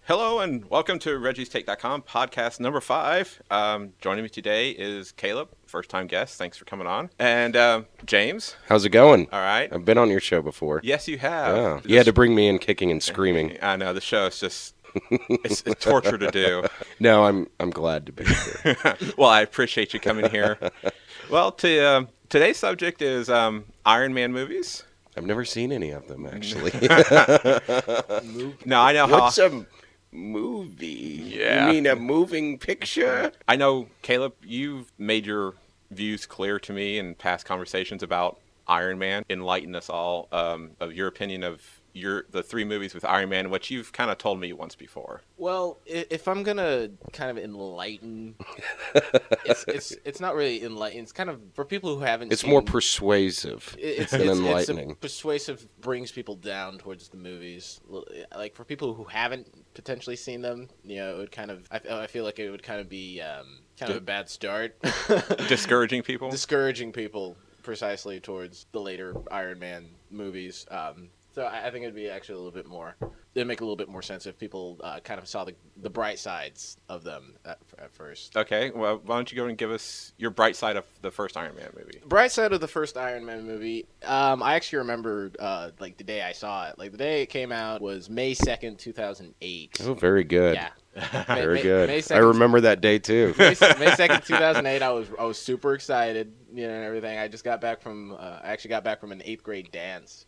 Hello and welcome to Reggie'sTake.com podcast number 5. Joining me today is Caleb, first-time guest. Thanks for coming on. And James. How's it going? All right. I've been on your show before. Yes, you have. Yeah. You had to bring me in kicking and screaming. I know, the show is just it's torture to do. No, I'm glad to be here. Well, I appreciate you coming here. Well, today's subject is Iron Man movies. I've never seen any of them, actually. No, I know What's how. a movie? Yeah. You mean a moving picture? I know, Caleb, you've made your views clear to me in past conversations about Iron Man. Enlighten us all of your opinion of the 3 movies with Iron Man, which you've kind of told me once before. Well, if I'm gonna kind of enlighten, it's not really enlighten. It's kind of for people who haven't. It's seen, more persuasive than enlightening. It's persuasive, brings people down towards the movies. Like for people who haven't potentially seen them, it would kind of. I feel like it would kind of be kind of a bad start. Discouraging people. Discouraging people precisely towards the later Iron Man movies. So I think it'd be actually a little bit more. It'd make a little bit more sense if people kind of saw the bright sides of them at first. Okay, well, why don't you go and give us your bright side of the first Iron Man movie? Bright side of the first Iron Man movie. I actually remember like the day I saw it. Like the day it came out was May 2nd, 2008. Oh, very good. Yeah. Very good. May 2nd, I remember that day, too. May 2nd, 2008. I was super excited, and everything. I just got back from. I actually got back from an 8th grade dance.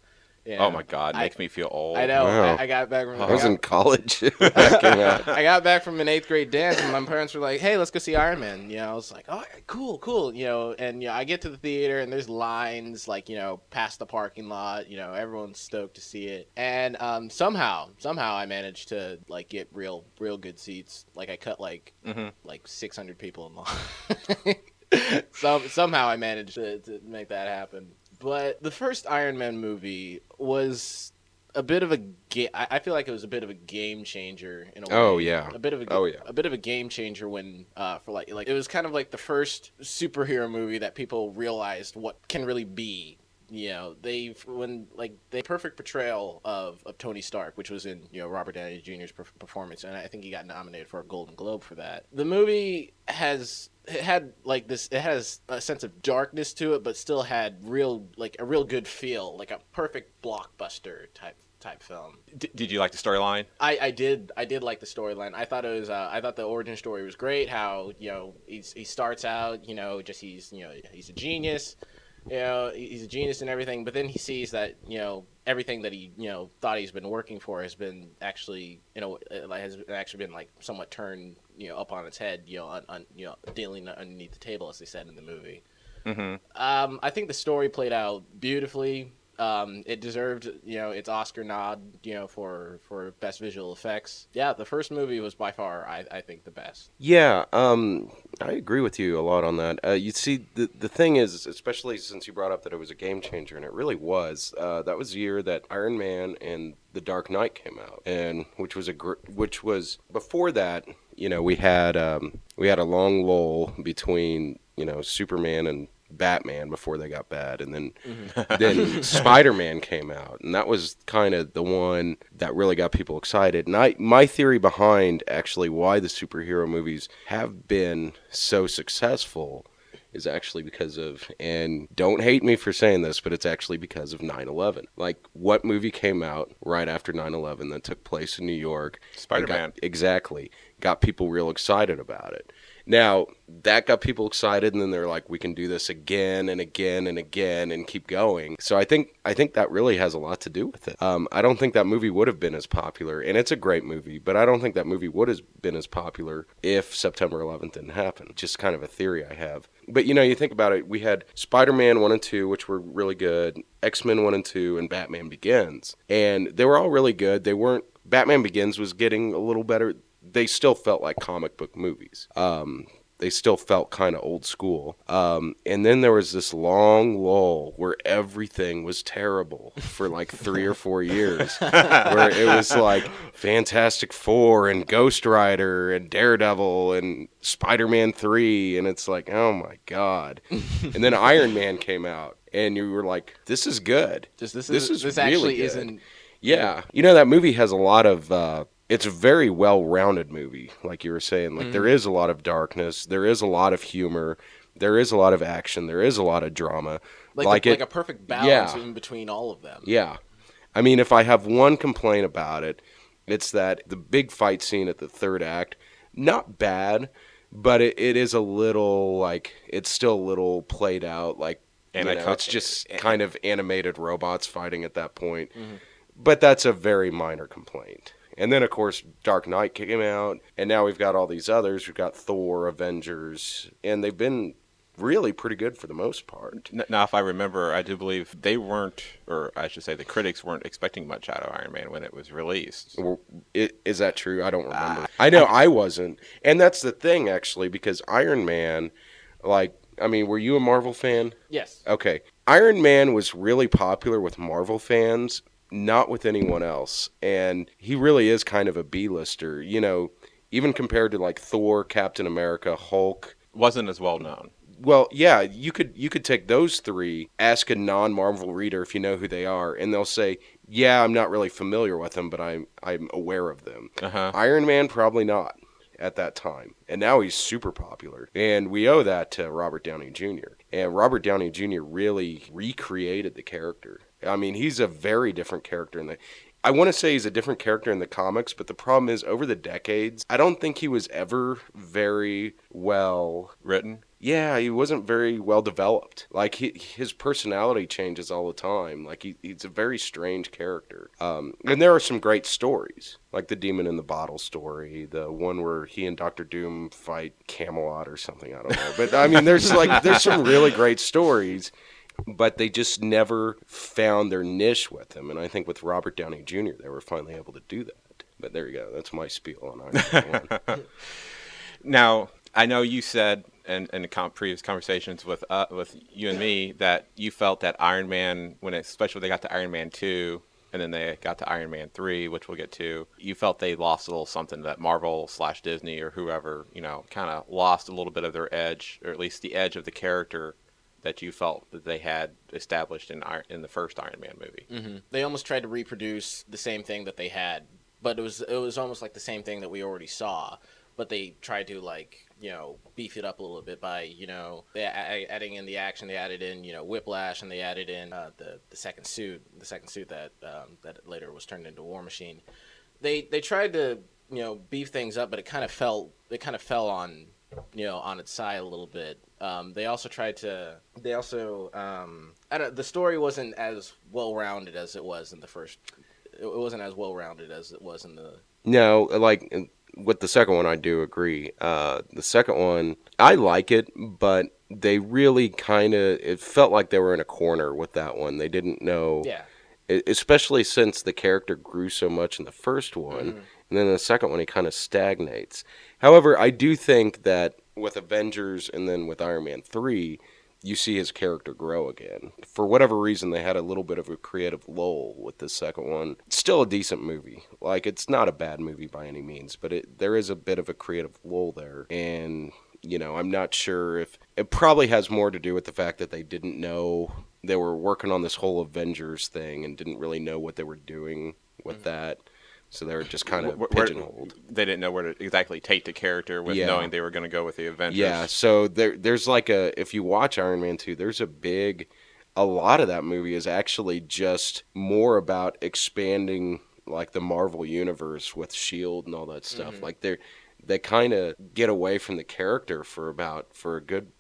Oh my God, makes me feel old. I know. Wow. I got back from. I was in college. That came out. I got back from an 8th grade dance, and my parents were like, "Hey, let's go see Iron Man." I was like, "Oh, cool." And I get to the theater, and there's lines like past the parking lot. Everyone's stoked to see it, and somehow I managed to like get real good seats. Like I cut like 600 people in line. Somehow I managed to make that happen. But the first Iron Man movie was a bit of a I feel like it was a bit of a game changer in a way. Oh, yeah. A bit of a game changer when for like it was kind of like the first superhero movie that people realized what can really be. The perfect portrayal of Tony Stark, which was in Robert Downey Jr.'s performance, and I think he got nominated for a Golden Globe for that. The movie has a sense of darkness to it, but still had a real good feel, like a perfect blockbuster type film. Did you like the storyline? I did like the storyline. I thought it was I thought the origin story was great. How he starts out he's a genius. He's a genius and everything, but then he sees that everything that he thought he's been working for has been actually has actually been like somewhat turned up on its head dealing underneath the table, as they said in the movie. Mm-hmm. I think the story played out beautifully. It deserved its Oscar nod for best visual effects. Yeah, the first movie was by far I think the best. Yeah, I agree with you a lot on that. You see, the thing is, especially since you brought up that it was a game changer, and it really was. That was the year that Iron Man and The Dark Knight came out, and which was before that. We had a long lull between Superman and Batman before they got bad, and then Spider-Man came out, and that was kind of the one that really got people excited. And my theory behind actually why the superhero movies have been so successful is actually because of, and don't hate me for saying this, but it's actually because of 9/11. Like, what movie came out right after 9/11 that took place in New York? Spider-Man. Got people real excited about it. Now, that got people excited, and then they're like, we can do this again and again and again and keep going. So I think that really has a lot to do with it. I don't think that movie would have been as popular, and it's a great movie, but I don't think that movie would have been as popular if September 11th didn't happen. Just kind of a theory I have. But, you think about it, we had Spider-Man 1 and 2, which were really good, X-Men 1 and 2, and Batman Begins. And they were all really good. Batman Begins was getting a little better. They still felt like comic book movies. They still felt kind of old school. And then there was this long lull where everything was terrible for like 3 or 4 years, where it was like Fantastic Four and Ghost Rider and Daredevil and Spider-Man 3. And it's like, oh my God. And then Iron Man came out and you were like, this is good. This is really actually good. isn't. Yeah. That movie has a lot of it's a very well-rounded movie, like you were saying. Like there is a lot of darkness, there is a lot of humor, there is a lot of action, there is a lot of drama. Like a perfect balance in between all of them. Yeah. I mean, if I have one complaint about it, it's that the big fight scene at the third act, not bad, but it is a little, like, it's still a little played out. Like, it's just kind of animated robots fighting at that point. Mm-hmm. But that's a very minor complaint. And then, of course, Dark Knight came out, and now we've got all these others. We've got Thor, Avengers, and they've been really pretty good for the most part. Now, if I remember, I do believe they weren't, or I should say the critics weren't expecting much out of Iron Man when it was released. Is that true? I don't remember. I know I wasn't. And that's the thing, actually, because Iron Man, like, I mean, were you a Marvel fan? Yes. Okay. Iron Man was really popular with Marvel fans, not with anyone else. And he really is kind of a B-lister, you know, even compared to, like, Thor, Captain America, Hulk. Wasn't as well known. Well, yeah, you could take those three, ask a non-Marvel reader if you know who they are, and they'll say, yeah, I'm not really familiar with them, but I'm aware of them. Uh-huh. Iron Man, probably not at that time. And now he's super popular. And we owe that to Robert Downey Jr. And Robert Downey Jr. really recreated the character. I mean, he's a very different character I want to say he's a different character in the comics, but the problem is, over the decades, I don't think he was ever very well written. Yeah, he wasn't very well developed. Like, his personality changes all the time. Like, he's a very strange character. And there are some great stories, like the Demon in the Bottle story, the one where he and Dr. Doom fight Camelot or something, I don't know. But, I mean, there's some really great stories, but they just never found their niche with him. And I think with Robert Downey Jr., they were finally able to do that. But there you go. That's my spiel on Iron Man 1. Now, I know you said in previous conversations with you and me that you felt that Iron Man, especially when they got to Iron Man 2 and then they got to Iron Man 3, which we'll get to, you felt they lost a little something, that Marvel/Disney or whoever, kind of lost a little bit of their edge, or at least the edge of the character that you felt that they had established in the first Iron Man movie. Mm-hmm. They almost tried to reproduce the same thing that they had, but it was almost like the same thing that we already saw. But they tried to, like, beef it up a little bit by, adding in the action. They added in, Whiplash, and they added in the second suit that later was turned into War Machine. They tried to, beef things up, but it kind of fell on, on its side a little bit. They also the story wasn't as well-rounded as it was in the first. It wasn't as well-rounded as it was in the. No, like, with the second one, I do agree. The second one, I like it, but they really it felt like they were in a corner with that one. They didn't know. Yeah. Especially since the character grew so much in the first one, and then in the second one, he kind of stagnates. However, I do think that with Avengers and then with Iron Man 3, you see his character grow again. For whatever reason, they had a little bit of a creative lull with the second one. It's still a decent movie. Like, it's not a bad movie by any means, but there is a bit of a creative lull there. And, I'm not sure if... It probably has more to do with the fact that they didn't know... They were working on this whole Avengers thing and didn't really know what they were doing with that. So they were just kind of pigeonholed. They didn't know where to exactly take the character with knowing they were going to go with the Avengers. Yeah, so there's like if you watch Iron Man 2, there's a lot of that movie is actually just more about expanding, like, the Marvel universe with S.H.I.E.L.D. and all that stuff. Like, they kind of get away from the character for a good,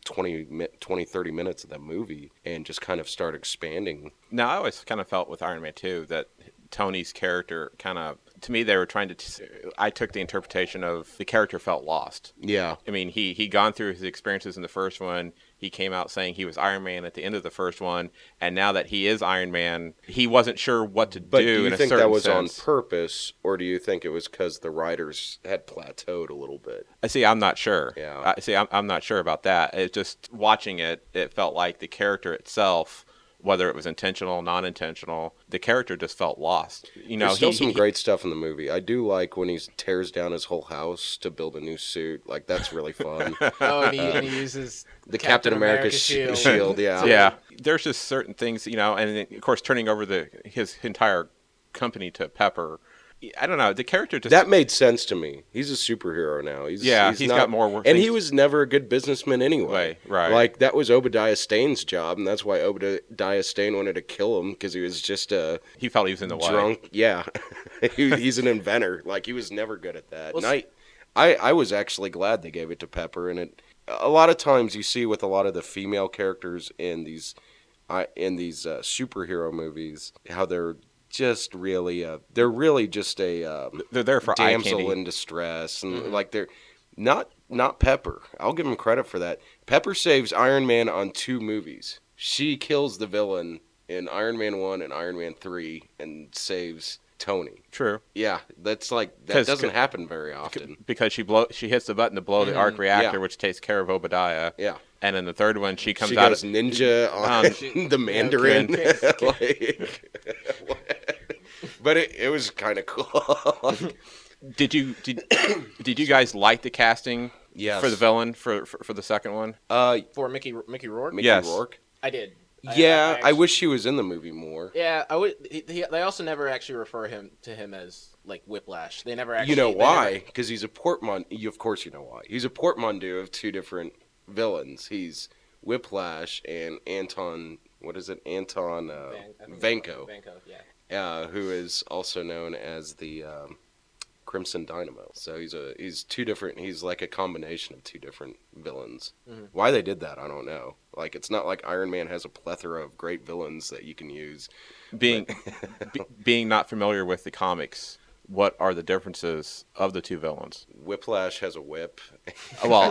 20, 30 minutes of that movie and just kind of start expanding. Now, I always kind of felt with Iron Man 2 that Tony's character kind of, to me, they were trying to, I took the interpretation of the character felt lost. Yeah. I mean, he'd gone through his experiences in the first one. He came out saying he was Iron Man at the end of the first one. And now that he is Iron Man, he wasn't sure what to but do you in a think certain that was sense. On purpose, or do you think it was because the writers had plateaued a little bit? I'm not sure. Yeah. I'm not sure about that. It's just watching it felt like the character itself, whether it was intentional, non-intentional, the character just felt lost. There's still some great stuff in the movie. I do like when he tears down his whole house to build a new suit. Like, that's really fun. And he uses the Captain America shield. Yeah. Yeah. There's just certain things, and then, of course, turning over his entire company to Pepper I don't know. The character just That made sense to me. He's a superhero now. He's he's not, got more and he things- was never a good businessman anyway. Right. Like that was Obadiah Stane's job, and that's why Obadiah Stane wanted to kill him because he was just a he felt he was in the way. drunk. Yeah, he's an inventor. Like he was never good at that. Well, And I was actually glad they gave it to Pepper. And a lot of times you see with a lot of the female characters in these superhero movies how they're just really they're really just a They're there for eye damsel candy. in distress, and like they're not Pepper. I'll give him credit for that. Pepper saves Iron Man on 2 movies. She kills the villain in Iron Man 1 and Iron Man 3 and saves Tony. True. Yeah, that's like that 'Cause- doesn't happen very often. Because she hits the button to blow the arc reactor, Yeah. which takes care of Obadiah. Yeah. And in the third one, she comes She out goes of ninja on the Mandarin. But it was kind of cool. Did you guys like the casting Yes. for the villain for the second one? For Mickey Rourke. Mickey Yes. Rourke. I did. Yeah, I actually- wish he was in the movie more. Yeah, I would. They also never actually refer to him as like Whiplash. They never actually. You know they why? never- Because he's a portmanteau. Of course, you know why. He's a portmanteau of 2 different villains. He's Whiplash and Anton. What is it? Anton I think Vanko, Vanko, yeah. who is also known as the Crimson Dynamo. So he's 2 different. He's like a combination of 2 different villains. Mm-hmm. Why they did that, I don't know. Like it's not like Iron Man has a plethora of great villains that you can use. Being not familiar with the comics, what are the differences of the 2 villains? Whiplash has a whip. Well,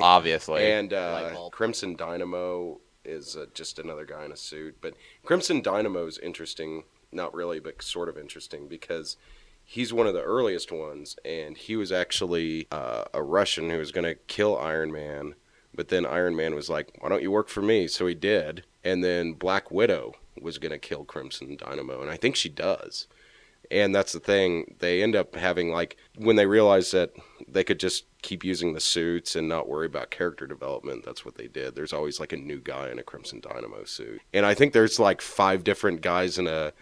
obviously. And Light bulb. Crimson Dynamo is just another guy in a suit. But Crimson Dynamo is interesting, not really, but sort of interesting because he's one of the earliest ones, and he was actually a Russian who was going to kill Iron Man. But then Iron Man was like, why don't you work for me? So he did. And then Black Widow was going to kill Crimson Dynamo, and I think she does. And that's the thing. They end up having, like, when they realized that they could just keep using the suits and not worry about character development, that's what they did. There's always, like, a new guy in a Crimson Dynamo suit. And I think there's, like, 5 different guys in a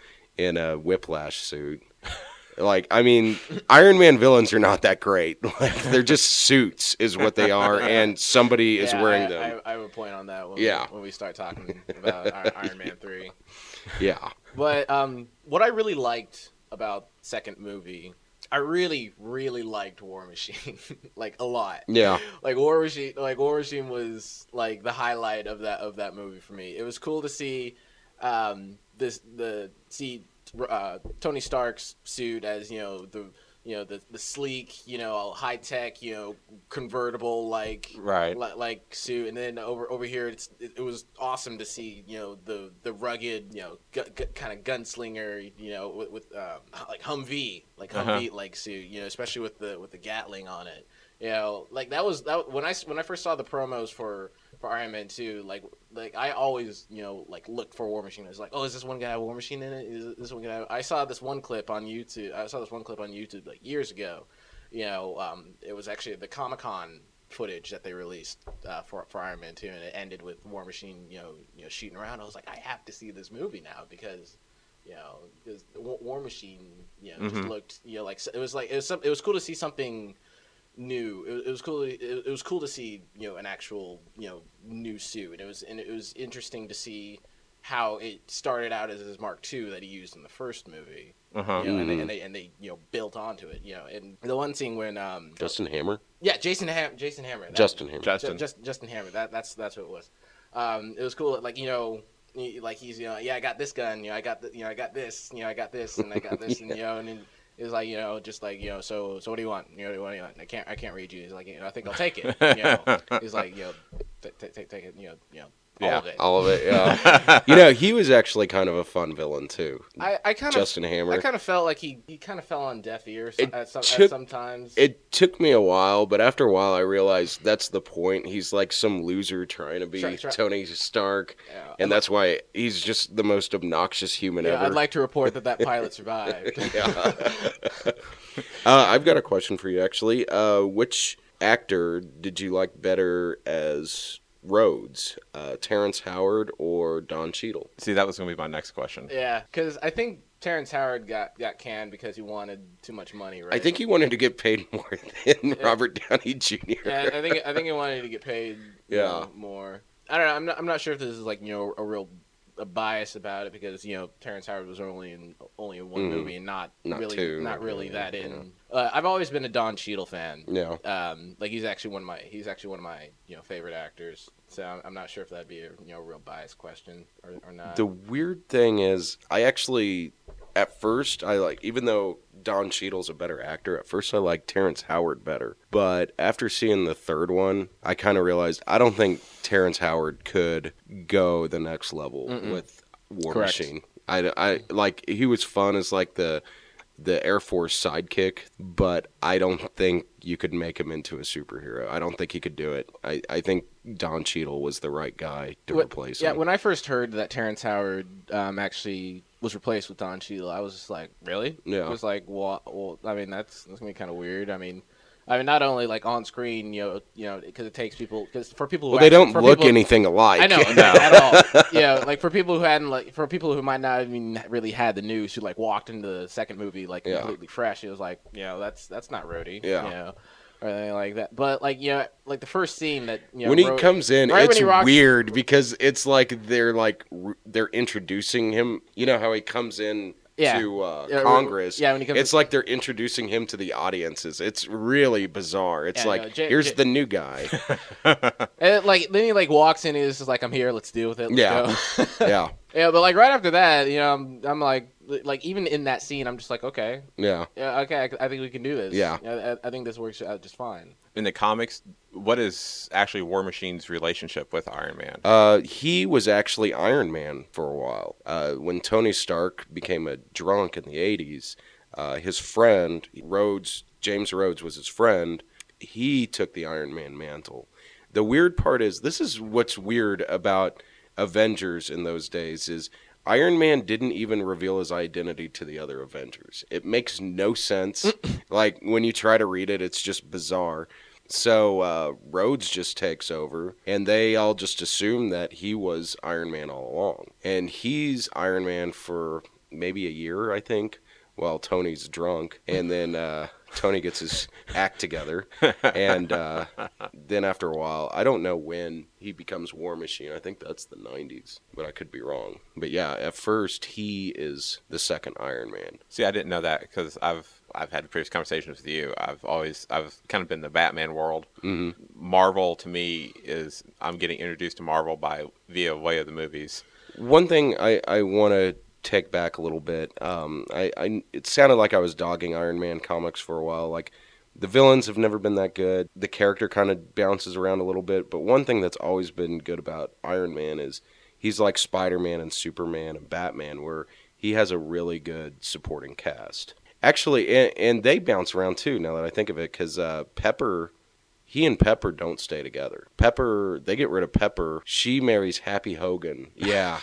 Whiplash suit. Like, I mean, Iron Man villains are not that great. Like, they're just suits is what they are, and somebody is Yeah, wearing them. I have a point on that when we start talking about Iron Man 3. Yeah. But what I really liked about second movie, I really, really liked War Machine, like a lot. Yeah. Like War Machine was like the highlight of that movie for me. It was cool to see Tony Stark's suit as the sleek, high tech, convertible Right. like suit, and then over here it was awesome to see the rugged kind of gunslinger with like Humvee like suit, especially with the Gatling on it. Like that when I first saw the promos for Iron Man 2, like I always like looked for War Machine. I was like, oh, is this one guy have War Machine in it? Is this one guy? I saw this one clip on YouTube like years ago. It was actually the Comic-Con footage that they released for Iron Man 2, and it ended with War Machine shooting around. I was like, I have to see this movie now because War Machine just looked like it was cool to see something new. It was cool. It was cool to see an actual new suit. It was interesting to see how it started out as his Mark II that he used in the first movie. And they built onto it. And the one scene when Justin Hammer? Justin Hammer. Justin Hammer. Justin Hammer. That's what it was. It was cool. Like like he's I got this gun. I got I got this. I got this and I got this and and then it was like just like so what do you want? What do you want? I can't read you. He's like I think I'll take it. He's like take it. All of it. Yeah. He was actually kind of a fun villain too. I kind Justin Hammer. I kind of felt like he kind of fell on deaf ears at sometimes. It took me a while, but after a while I realized that's the point. He's like some loser trying to be Tony Stark, and that's why he's just the most obnoxious human ever. I'd like to report that pilot survived. I've got a question for you, actually. Which actor did you like better as Rhodes, Terrence Howard or Don Cheadle? See, that was going to be my next question. Yeah, because I think Terrence Howard got canned because he wanted too much money, right? I think he wanted to get paid more than Robert Downey Jr. Yeah, I think he wanted to get paid more. I don't know. I'm not sure if this is like a real bias about it because Terrence Howard was only in one movie and not really two, that in. I've always been a Don Cheadle fan. Yeah. Like he's actually one of my favorite actors. So I'm not sure if that'd be a real bias question or not. The weird thing is, I actually, at first, even though Don Cheadle's a better actor, at first I liked Terrence Howard better. But after seeing the third one, I kind of realized I don't think Terrence Howard could go the next level with War Correct. Machine. I like, he was fun as like the Air Force sidekick, but I don't think you could make him into a superhero. I don't think he could do it. I think Don Cheadle was the right guy to replace him. Yeah, when I first heard that Terrence Howard actually was replaced with Don Cheadle, I was just like, really? Yeah. It was like, well, I mean, that's gonna be kind of weird. I mean, not only like on screen, because it takes people. Because for people who they don't look anything alike. I know, at all. Yeah, like for people who might not even really had the news, who like walked into the second movie like completely fresh. It was like, that's not Rhodey. Yeah. Or anything like that. But like like the first scene that when he comes in, right it's when he rocks, weird because it's like they're introducing him. You know how he comes in to Congress. Yeah, when he comes, it's like they're introducing him to the audiences. It's really bizarre. It's here's the new guy. And like then he like walks in. He's just like, I'm here. Let's deal with it. Let's go. Yeah. Yeah, but like right after that, I'm like even in that scene, I'm just like, okay. Yeah. Yeah. Okay. I think we can do this. Yeah. I think this works out just fine. In the comics, what is actually War Machine's relationship with Iron Man? He was actually Iron Man for a while. When Tony Stark became a drunk in the 80s, his friend, James Rhodes was his friend, he took the Iron Man mantle. The weird part is, this is what's weird about Avengers in those days, is Iron Man didn't even reveal his identity to the other Avengers. It makes no sense. Like, when you try to read it, it's just bizarre. So Rhodes just takes over, and they all just assume that he was Iron Man all along. And he's Iron Man for maybe a year, I think, while Tony's drunk. And then Tony gets his act together. And then after a while, I don't know when he becomes War Machine. I think that's the 90s, but I could be wrong. But yeah, at first, he is the second Iron Man. See, I didn't know that because I've had previous conversations with you. I've kind of been in the Batman world. Mm-hmm. Marvel to me is I'm getting introduced to Marvel via way of the movies. One thing I want to take back a little bit. It sounded like I was dogging Iron Man comics for a while. Like, the villains have never been that good. The character kind of bounces around a little bit. But one thing that's always been good about Iron Man is he's like Spider-Man and Superman and Batman, where he has a really good supporting cast. Actually, and they bounce around too, now that I think of it, because he and Pepper don't stay together. They get rid of Pepper. She marries Happy Hogan. Yeah.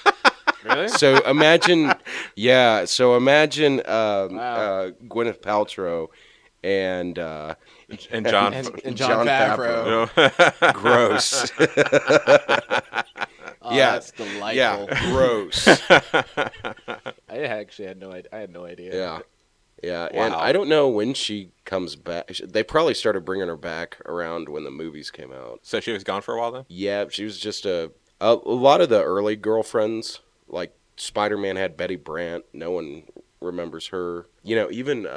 Really? So imagine Wow. Gwyneth Paltrow and John and John Favreau. Gross. Oh, Yeah. that's delightful. Yeah, gross. I actually had no idea. I had no idea. Yeah. Yeah, Wow. and I don't know when she comes back. They probably started bringing her back around when the movies came out. So she was gone for a while then? Yeah, she was just a lot of the early girlfriends, like Spider-Man had Betty Brant. No one remembers her. Even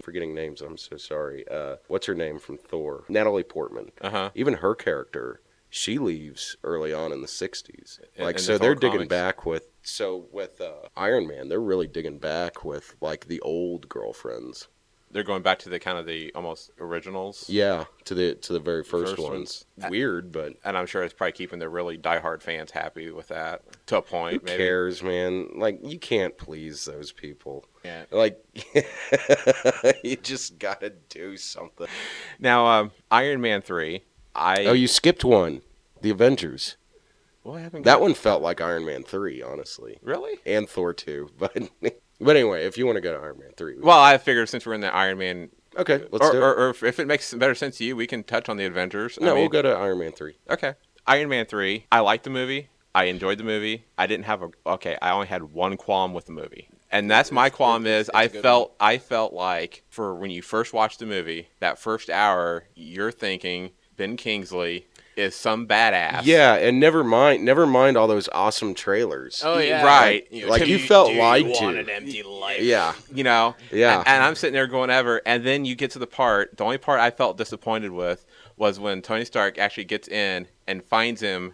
forgetting names, I'm so sorry. What's her name from Thor? Natalie Portman. Uh-huh. Even her character, she leaves early on in the 60s. In So the they're Thor digging comics. back with Iron Man, they're really digging back with like the old girlfriends. They're going back to the kind of the almost originals. Yeah, to the very first First ones. ones. Weird, but And I'm sure it's probably keeping the really diehard fans happy with that to a point. who maybe. cares, man? Like, you can't please those people. Yeah. Like, you just gotta do something. Now, Iron Man 3. Oh, you skipped one. The Avengers. What happened? That one felt like Iron Man 3, honestly. Really? And Thor 2. But anyway, if you want to go to Iron Man 3. Well, I figured since we're in the Iron Man, Okay, let's do it. or if it makes better sense to you, we can touch on the Avengers. No, I mean, we'll go to Iron Man 3. Okay. Iron Man 3. I liked the movie. I enjoyed the movie. I only had one qualm with the movie. And that's my qualm is it's a good I felt like for when you first watch the movie, that first hour, you're thinking Ben Kingsley is some badass. Yeah, and never mind all those awesome trailers. Oh yeah, Right. Like, you felt lied you to. want an empty life. Yeah, You know? Yeah. And I'm sitting there going ever, and then you get to the only part I felt disappointed with was when Tony Stark actually gets in and finds him,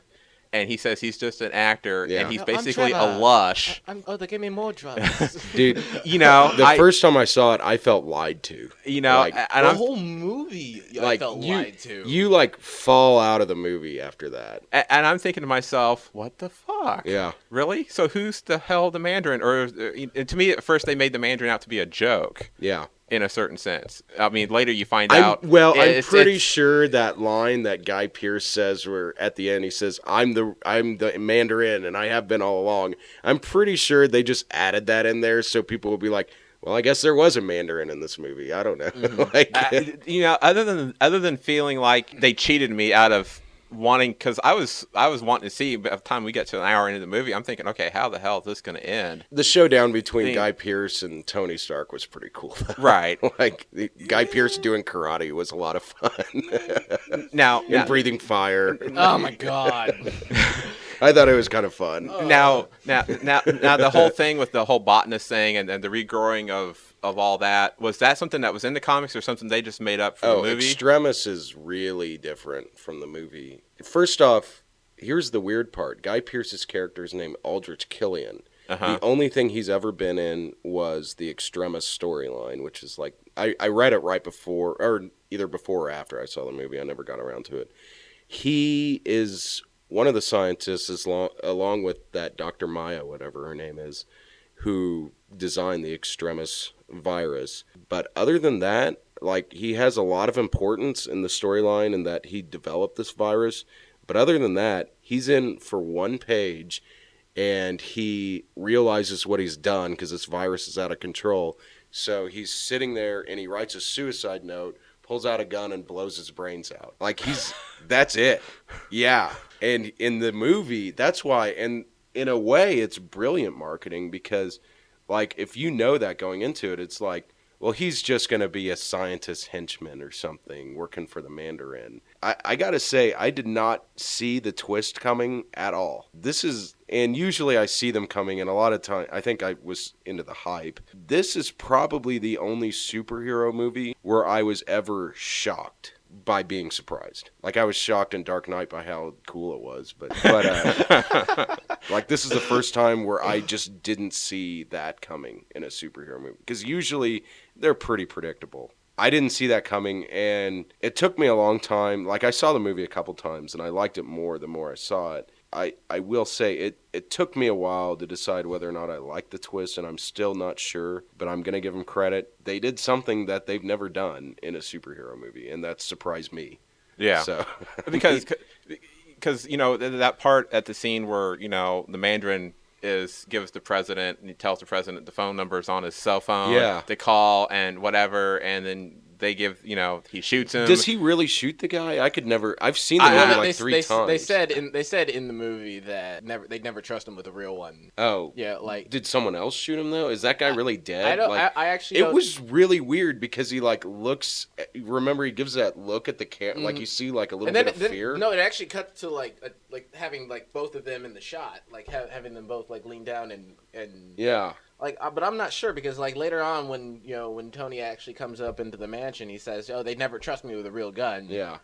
and he says he's just an actor, Yeah. and he's I'm basically a Trevor. lush. They gave me more drugs. dude. You know? The first time I saw it, I felt lied to. You know, like, and the I'm, whole movie, I Like felt you, lied to. you like fall out of the movie after that. and I'm thinking to myself, what the fuck? Yeah. Really? So who's the hell the Mandarin? Or to me, at first, they made the Mandarin out to be a joke Yeah. in a certain sense. I mean, later you find out. I'm it's- pretty it's- sure that line that Guy Pearce says, where at the end he says, "I'm the Mandarin, and I have been all along." I'm pretty sure they just added that in there so people will be like, "Well, I guess there was a Mandarin in this movie." I don't know. You know, other than feeling like they cheated me out of wanting, because I was wanting to see. By the time we get to an hour into the movie, I'm thinking, okay, how the hell is this going to end? The showdown between Thing. Guy Pearce and Tony Stark was pretty cool. Right. Like Guy Pearce doing karate was a lot of fun. Now, And breathing fire. Oh my god. I thought it was kind of fun. now, the whole thing with the whole botanist thing and the regrowing of all that, was that something that was in the comics or something they just made up for the movie? Extremis is really different from the movie. First off, here's the weird part. Guy Pearce's character is named Aldrich Killian. Uh-huh. The only thing he's ever been in was the Extremis storyline, which is like, I read it right before, or either before or after I saw the movie. I never got around to it. He is one of the scientists, along with that Dr. Maya, whatever her name is, who designed the Extremis virus. But other than that, like, he has a lot of importance in the storyline in that he developed this virus. But other than that, he's in for one page and he realizes what he's done because this virus is out of control. So he's sitting there and he writes a suicide note, pulls out a gun and blows his brains out. Like, that's it. Yeah. And in the movie, that's why, and in a way, it's brilliant marketing because, like, if you know that going into it, it's like, well, he's just going to be a scientist henchman or something working for the Mandarin. I got to say, I did not see the twist coming at all. And usually I see them coming, and a lot of time, I think I was into the hype. This is probably the only superhero movie where I was ever shocked by being surprised. Like, I was shocked in Dark Knight by how cool it was, but like, this is the first time where I just didn't see that coming in a superhero movie, because usually they're pretty predictable. I didn't see that coming, and it took me a long time. Like, I saw the movie a couple times, and I liked it more the more I saw it. I will say it took me a while to decide whether or not I liked the twist, and I'm still not sure, but I'm going to give them credit. They did something that they've never done in a superhero movie, and that surprised me. Yeah. So because you know, that part at the scene where, you know, the Mandarin gives the president, and he tells the president the phone number's on his cell phone to call and whatever, and then they give, you know, he shoots him. Does he really shoot the guy? I've seen the movie like three times. They said in the movie that they'd never trust him with a real one. Oh. Yeah, like, did someone else shoot him though? Is that guy really dead? I don't. Like, I actually. it don't, was really weird because he like looks. Remember, he gives that look at the camera, like you see like a little bit of fear. No, it actually cuts to like having like both of them in the shot, like having them both like lean down and Yeah. Like, but I'm not sure because like later on when Tony actually comes up into the mansion, he says, "Oh, they never trust me with a real gun." Yeah.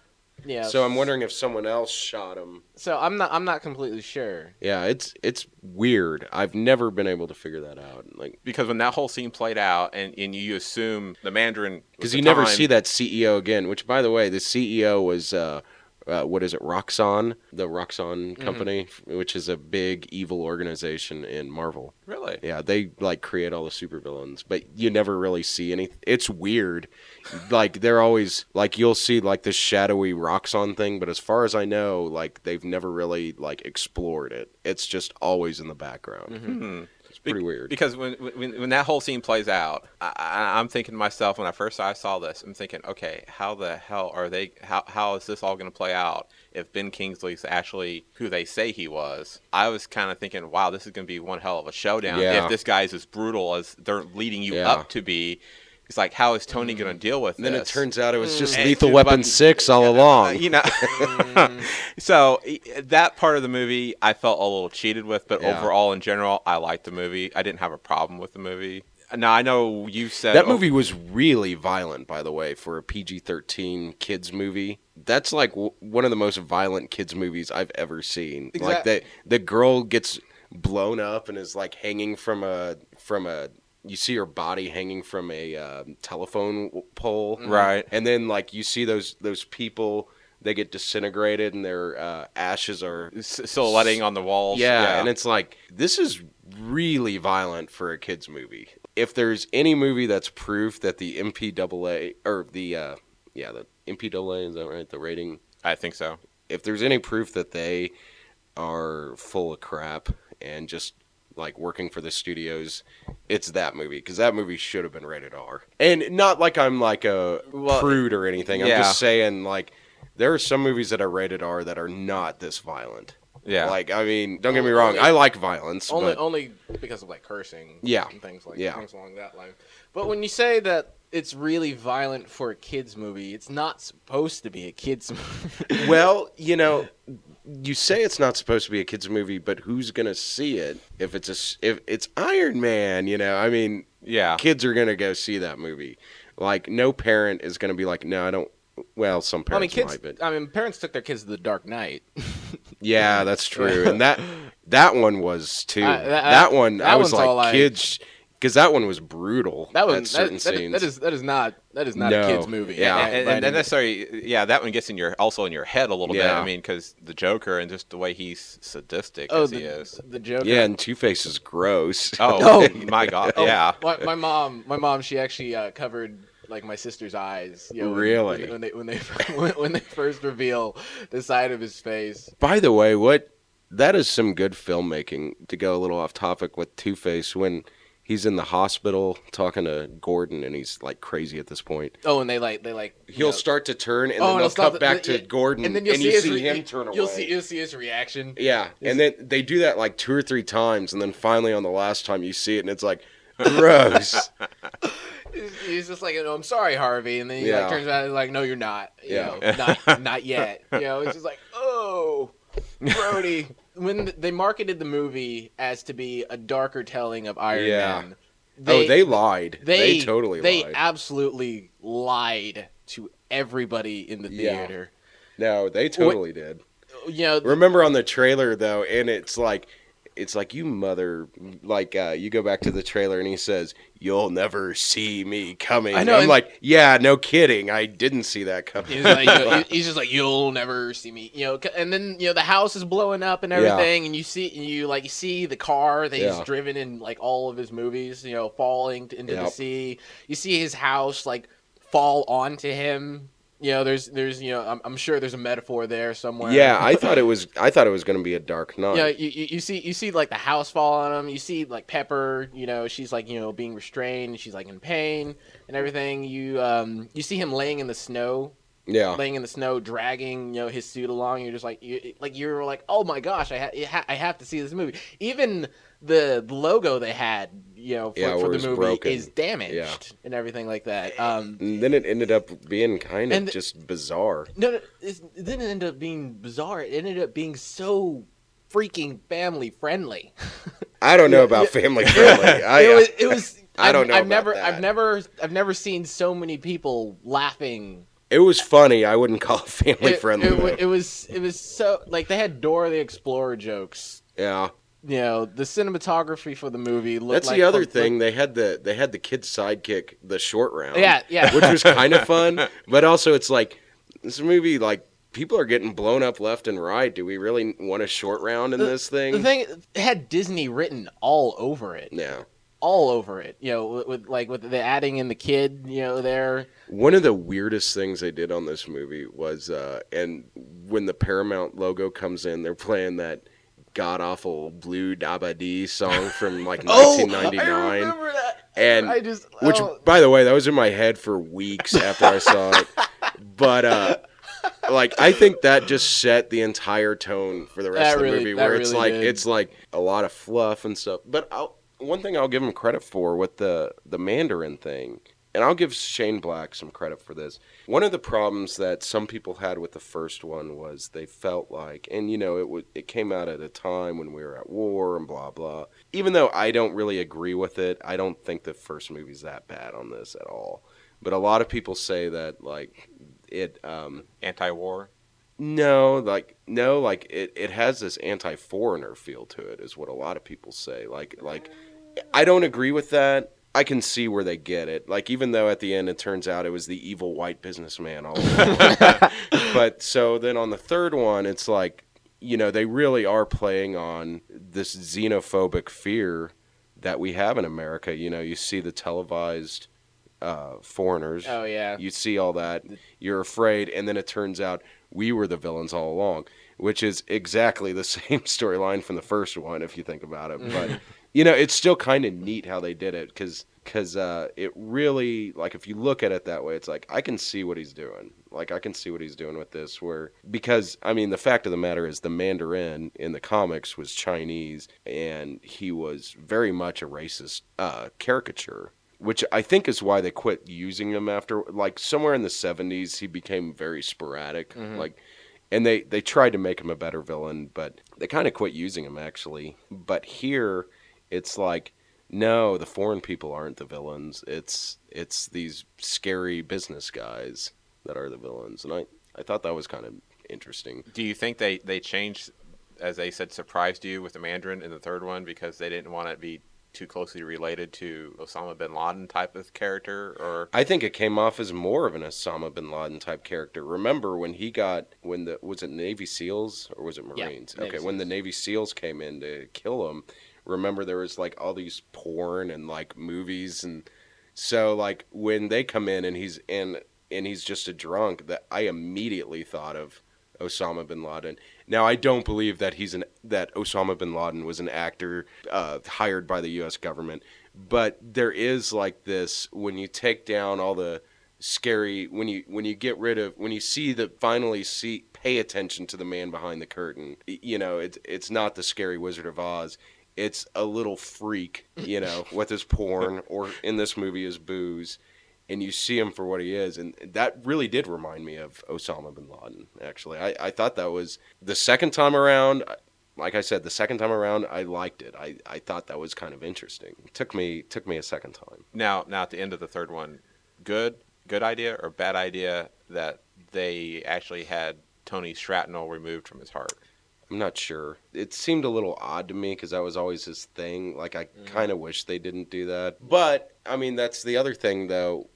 Yeah. So I'm wondering if someone else shot him. So I'm not completely sure. Yeah, it's weird. I've never been able to figure that out. Like, because when that whole scene played out, and you assume the Mandarin, because you never see that CEO again. Which, by the way, the CEO was what is it, Roxxon, the Roxxon company, which is a big evil organization in Marvel. Really? Yeah, they like create all the supervillains, but you never really see any. It's weird. Like, they're always like, you'll see like this shadowy Roxxon thing, but as far as I know, like, they've never really like explored it. It's just always in the background. Mm-hmm. It's pretty weird. Because when that whole scene plays out, I'm thinking to myself when I saw this, I'm thinking, okay, how the hell are they? How is this all going to play out if Ben Kingsley's actually who they say he was? I was kind of thinking, wow, this is going to be one hell of a showdown Yeah. if this guy's as brutal as they're leading you Yeah. up to be. It's like, how is Tony going to deal with And then this? it turns out it was just And Lethal it's Weapon about- 6 all along. You know, so that part of the movie I felt a little cheated with, but Yeah. overall in general, I liked the movie. I didn't have a problem with the movie. Now I know you said That movie was really violent, by the way, for a PG-13 kids movie. That's like one of the most violent kids movies I've ever seen. Like the girl gets blown up and is like hanging from a. You see her body hanging from a telephone pole, Right. And then like you see those people, they get disintegrated and their ashes are silhouetting on the walls. Yeah, and it's like, this is really violent for a kid's movie. If there's any movie that's proof that the MPAA, or the MPAA, is that right? The rating? I think so. If there's any proof that they are full of crap and just like working for the studios, it's that movie, because that movie should have been rated R. And not like I'm like a prude or anything. I'm yeah. just saying, like, there are some movies that are rated R that are not this violent. Yeah. Like, I mean, don't get me wrong, I like violence, but Only because of like cursing. Yeah. And things Yeah. things along that line. But when you say that it's really violent for a kids movie, it's not supposed to be a kids movie. well, you know, you say it's not supposed to be a kids movie, but who's gonna see it if it's Iron Man? You know, I mean, Yeah. kids are gonna go see that movie. Like, no parent is gonna be like, no, I don't. Well, some I mean, parents kids. might, but I mean, parents took their kids to the Dark Knight. yeah, that's true. And that one was too. That that one, I was one's all like, like- kids, because that one was brutal. That at was certain scenes. that is not a No. kids movie. Yeah. And necessarily, yeah, that one gets also in your head a little bit. Yeah. I mean, because the Joker and just the way he's sadistic Oh, as he is. the Joker. Yeah, and Two-Face is gross. Oh, my God. Oh, Yeah. My mom, she actually covered like my sister's eyes. You know, Really? when they first reveal the side of his face. By the way, that is some good filmmaking, to go a little off topic with Two-Face, when he's in the hospital talking to Gordon and he's like crazy at this point. Oh, and they like He'll start to turn and Oh, then and they'll it'll stop cut back to yeah, Gordon and then you his see him turn away. You'll see his reaction. Yeah, and then they do that like 2 or 3 times, and then finally on the last time you see it and it's like, gross. He's just like, I'm sorry, Harvey, and then he Yeah. like turns around and like, no, you're not. You Yeah. know, not yet. You know, it's just like, oh, Brody. When they marketed the movie as to be a darker telling of Iron Yeah. Man, they lied. They totally They lied. absolutely lied to everybody in the Yeah. theater. No, they totally did. You know, Remember on the trailer though, and it's like you mother, like you go back to the trailer and he says, "You'll never see me coming." I know, I'm and- like, yeah, no kidding, I didn't see that coming. He's, like, he's just like, you'll never see me, you know. And then the house is blowing up and everything, and you see the car that he's Yeah. driven in like all of his movies, falling into the Yep. sea. You see his house like fall onto him. There's I'm sure there's a metaphor there somewhere. Yeah, I thought it was going to be a Dark Knight. You see like the house fall on him. You see like Pepper, she's like being restrained. She's like in pain and everything. You see him laying in the snow. Yeah, Laying in the snow, dragging his suit along. You're just like you're like, oh my gosh, I have to see this movie. Even the logo they had for where the it's movie broken. is damaged Yeah. and everything like that. and then it ended up being kind of And- just bizarre. No, it didn't end up being bizarre. It ended up being so freaking family friendly. I don't know about family friendly. It was. I don't know I've about that. I've never seen so many people laughing. It was funny. I wouldn't call it family friendly. It was so like they had Dora the Explorer jokes. Yeah. The cinematography for the movie looked That's like the other thing. They had the kid's sidekick, the short round. Yeah. Which was kind of fun, but also it's like this movie, like people are getting blown up left and right. Do we really want a short round in this thing? The thing it had Disney written all over it. Yeah. All over it. With the adding in the kid, there. One of the weirdest things they did on this movie was, and when the Paramount logo comes in, they're playing that god awful Blue Dabba song from like Oh, 1999. I remember that. And I just, which, by the way, that was in my head for weeks after I saw it. But like, I think that just set the entire tone for the rest of the movie, where it's really like did. it's like a lot of fluff and stuff. But one thing I'll give him credit for with the Mandarin thing, and I'll give Shane Black some credit for this. One of the problems that some people had with the first one was they felt like, and you know, it came out at a time when we were at war and blah blah. Even though I don't really agree with it, I don't think the first movie's that bad on this at all. But a lot of people say that like it Anti-war. no, like it has this anti-foreigner feel to it, is what a lot of people say. Like I don't agree with that. I can see where they get it. Like, even though at the end it turns out it was the evil white businessman all along. But so then on the third one, it's like, you know, they really are playing on this xenophobic fear that we have in America. You know, you see the televised foreigners. Oh, yeah. You see all that. You're afraid. And then it turns out we were the villains all along, which is exactly the same storyline from the first one, if you think about it. But, you know, it's still kind of neat how they did it, because it really, like, if you look at it that way, it's like, I can see what he's doing. Like, I can see what he's doing with this, because, I mean, the fact of the matter is the Mandarin in the comics was Chinese, and he was very much a racist caricature, which I think is why they quit using him after, like, somewhere in the 70s, he became very sporadic, like, and they tried to make him a better villain, but they kind of quit using him, actually. But here, it's like, no, the foreign people aren't the villains. It's these scary business guys that are the villains. And I thought that was kind of interesting. Do you think they changed, as they said, surprised you with the Mandarin in the third one because they didn't want it to be too closely related to Osama bin Laden type of character? Or I think it came off as more of an Osama bin Laden type character. Remember when was it Navy SEALs or was it Marines? Yeah, okay, Navy when the SEALs. Navy SEALs came in to kill him, remember there was like all these porn and like movies, and so like when they come in and he's just a drunk, that I immediately thought of Osama bin Laden. Now, I don't believe that that Osama bin Laden was an actor hired by the U.S. government, but there is like this, when you take down all the scary, when you get rid of, when you pay attention to the man behind the curtain, you know, it's not the scary Wizard of Oz. It's a little freak, you know, with his porn, or in this movie his booze. And you see him for what he is. And that really did remind me of Osama bin Laden, actually. I thought that was, the second time around, like I said, I liked it. I thought that was kind of interesting. It took me a second time. now at the end of the third one, good idea or bad idea that they actually had Tony Shrapnel removed from his heart? I'm not sure. It seemed a little odd to me because that was always his thing. Like, I kind of wish they didn't do that. But, I mean, that's the other thing, though.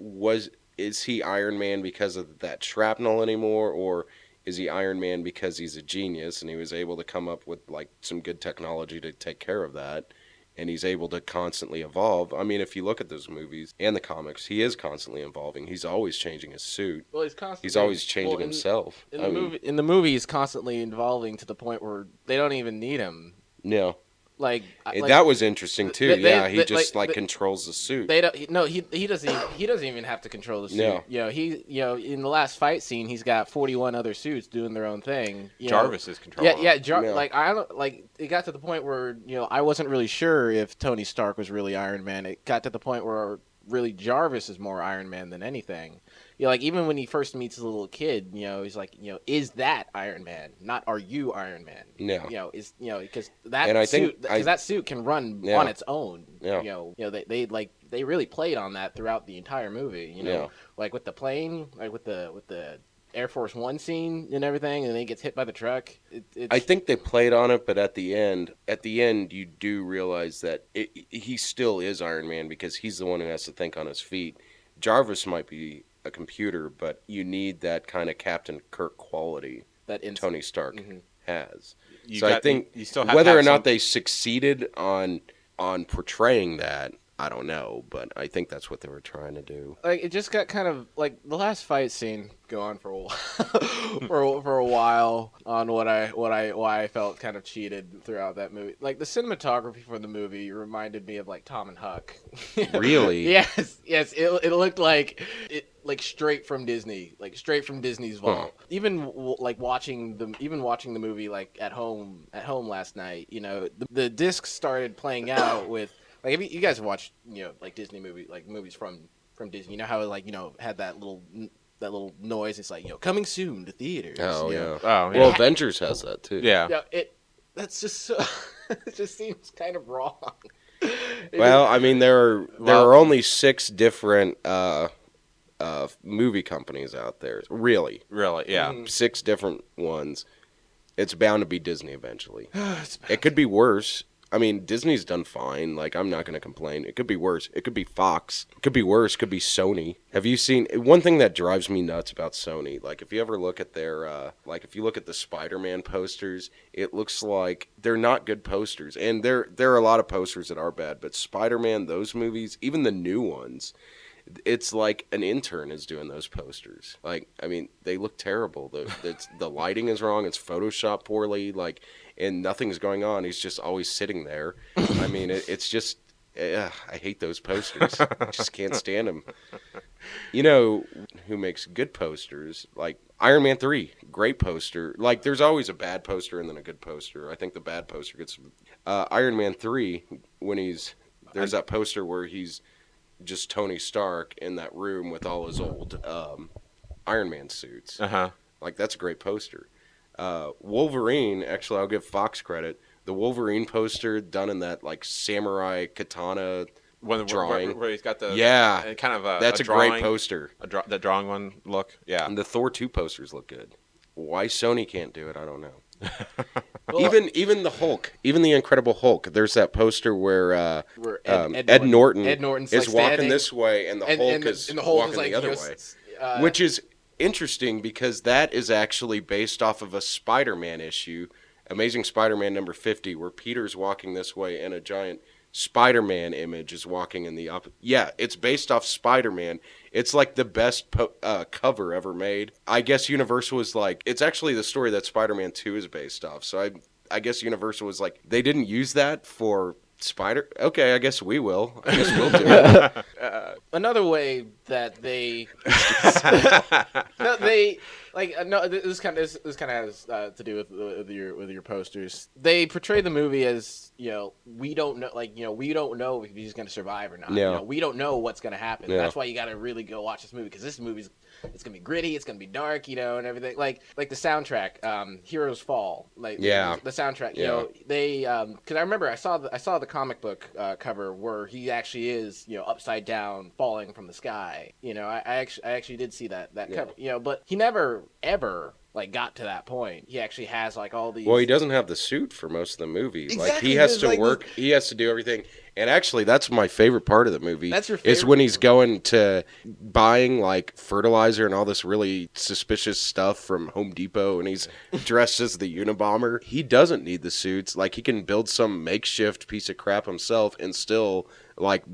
Is he Iron Man because of that shrapnel anymore? Or is he Iron Man because he's a genius and he was able to come up with, like, some good technology to take care of that? And he's able to constantly evolve. I mean, if you look at those movies and the comics, he is constantly evolving. He's always changing his suit. Well, he's always changing himself. In the movie, he's constantly evolving to the point where they don't even need him. Yeah. Like that was interesting too. He just like, controls the suit. They don't. No, he doesn't even have to control the suit. No. You know, in the last fight scene, he's got 41 other suits doing their own thing. Jarvis is controlling. Yeah. Like I don't like. It got to the point where I wasn't really sure if Tony Stark was really Iron Man. It got to the point where really Jarvis is more Iron Man than anything. Like even when he first meets his little kid, he's like, is that Iron Man? Not are you Iron Man? No. Because that suit can run on its own. Yeah. They really played on that throughout the entire movie. Like with the plane, like with the Air Force One scene and everything, and then he gets hit by the truck. I think they played on it, but at the end, you do realize that he still is Iron Man because he's the one who has to think on his feet. Jarvis might be a computer, but you need that kind of Captain Kirk quality that Tony Stark has. I think you still have whether or not they succeeded on portraying that, I don't know, but I think that's what they were trying to do. Like it just got kind of like the last fight scene go on for a while, for a while on why I felt kind of cheated throughout that movie. Like the cinematography for the movie reminded me of like Tom and Huck. Really? Yes. It looked like it like straight from Disney, like straight from Disney's vault. Even like watching the movie like at home last night. You know, the disc started playing out with. Like if you guys have watched, like Disney movies from Disney, you know how it, like, had that little noise. It's like, coming soon to theaters. Oh you yeah. know? Oh, yeah. Well, Avengers has that too. Yeah. Yeah, that's just so, it just seems kind of wrong. Well, I mean, there are only 6 different movie companies out there. Really, Really, yeah. 6 different ones. It's bound to be Disney eventually. It's It could be worse. I mean, Disney's done fine. Like, I'm not going to complain. It could be worse. It could be Fox. It could be worse. It could be Sony. Have you seen... One thing that drives me nuts about Sony, like, if you ever look at their... if you look at the Spider-Man posters, it looks like they're not good posters. And there are a lot of posters that are bad. But Spider-Man, those movies, even the new ones... It's like an intern is doing those posters. Like, I mean, they look terrible. The lighting is wrong. It's photoshopped poorly. Like, and nothing's going on. He's just always sitting there. I mean, it's just, I hate those posters. I just can't stand them. You know who makes good posters? Like Iron Man 3, great poster. Like, there's always a bad poster and then a good poster. I think the bad poster gets Iron Man 3 when there's that poster where he's just Tony Stark in that room with all his old Iron Man suits. Uh-huh. Like, that's a great poster. Wolverine, actually, I'll give Fox credit. The Wolverine poster done in that, like, samurai katana drawing. Where he's got the... Yeah. Kind of a That's a drawing, great poster. The drawing one look. Yeah. And the Thor 2 posters look good. Why Sony can't do it, I don't know. Well, even the Hulk, even the Incredible Hulk. There's that poster where Ed Norton Norton's is like walking standing, this way, and the Hulk is walking the other way, which is interesting because that is actually based off of a Spider-Man issue, Amazing Spider-Man number 50, where Peter's walking this way and a giant Spider-Man image is walking in the opposite. Yeah, it's based off Spider-Man. It's like the best cover ever made. I guess Universal was like, it's actually the story that Spider-Man 2 is based off. So I guess Universal was like, they didn't use that for Spider. Okay, I guess we will. I guess we'll do it. Another way that they this kind of has to do with your posters. They portray the movie as, we don't know, we don't know if he's going to survive or not. Yeah. We don't know what's going to happen. Yeah. That's why you got to really go watch this movie, because this movie's it's gonna be gritty, it's gonna be dark, and everything. Like the soundtrack, Heroes Fall. The soundtrack. They because I remember I saw the comic book cover where he actually is upside down falling from the sky. I actually did see that cover. But he never ever got to that point. He actually has all these. Well, he doesn't have the suit for most of the movie. Exactly, he has to work. He has to do everything. And actually, that's my favorite part of the movie. That's your favorite? Is when he's going to buying fertilizer and all this really suspicious stuff from Home Depot, and he's dressed as the Unabomber. He doesn't need the suits. He can build some makeshift piece of crap himself and still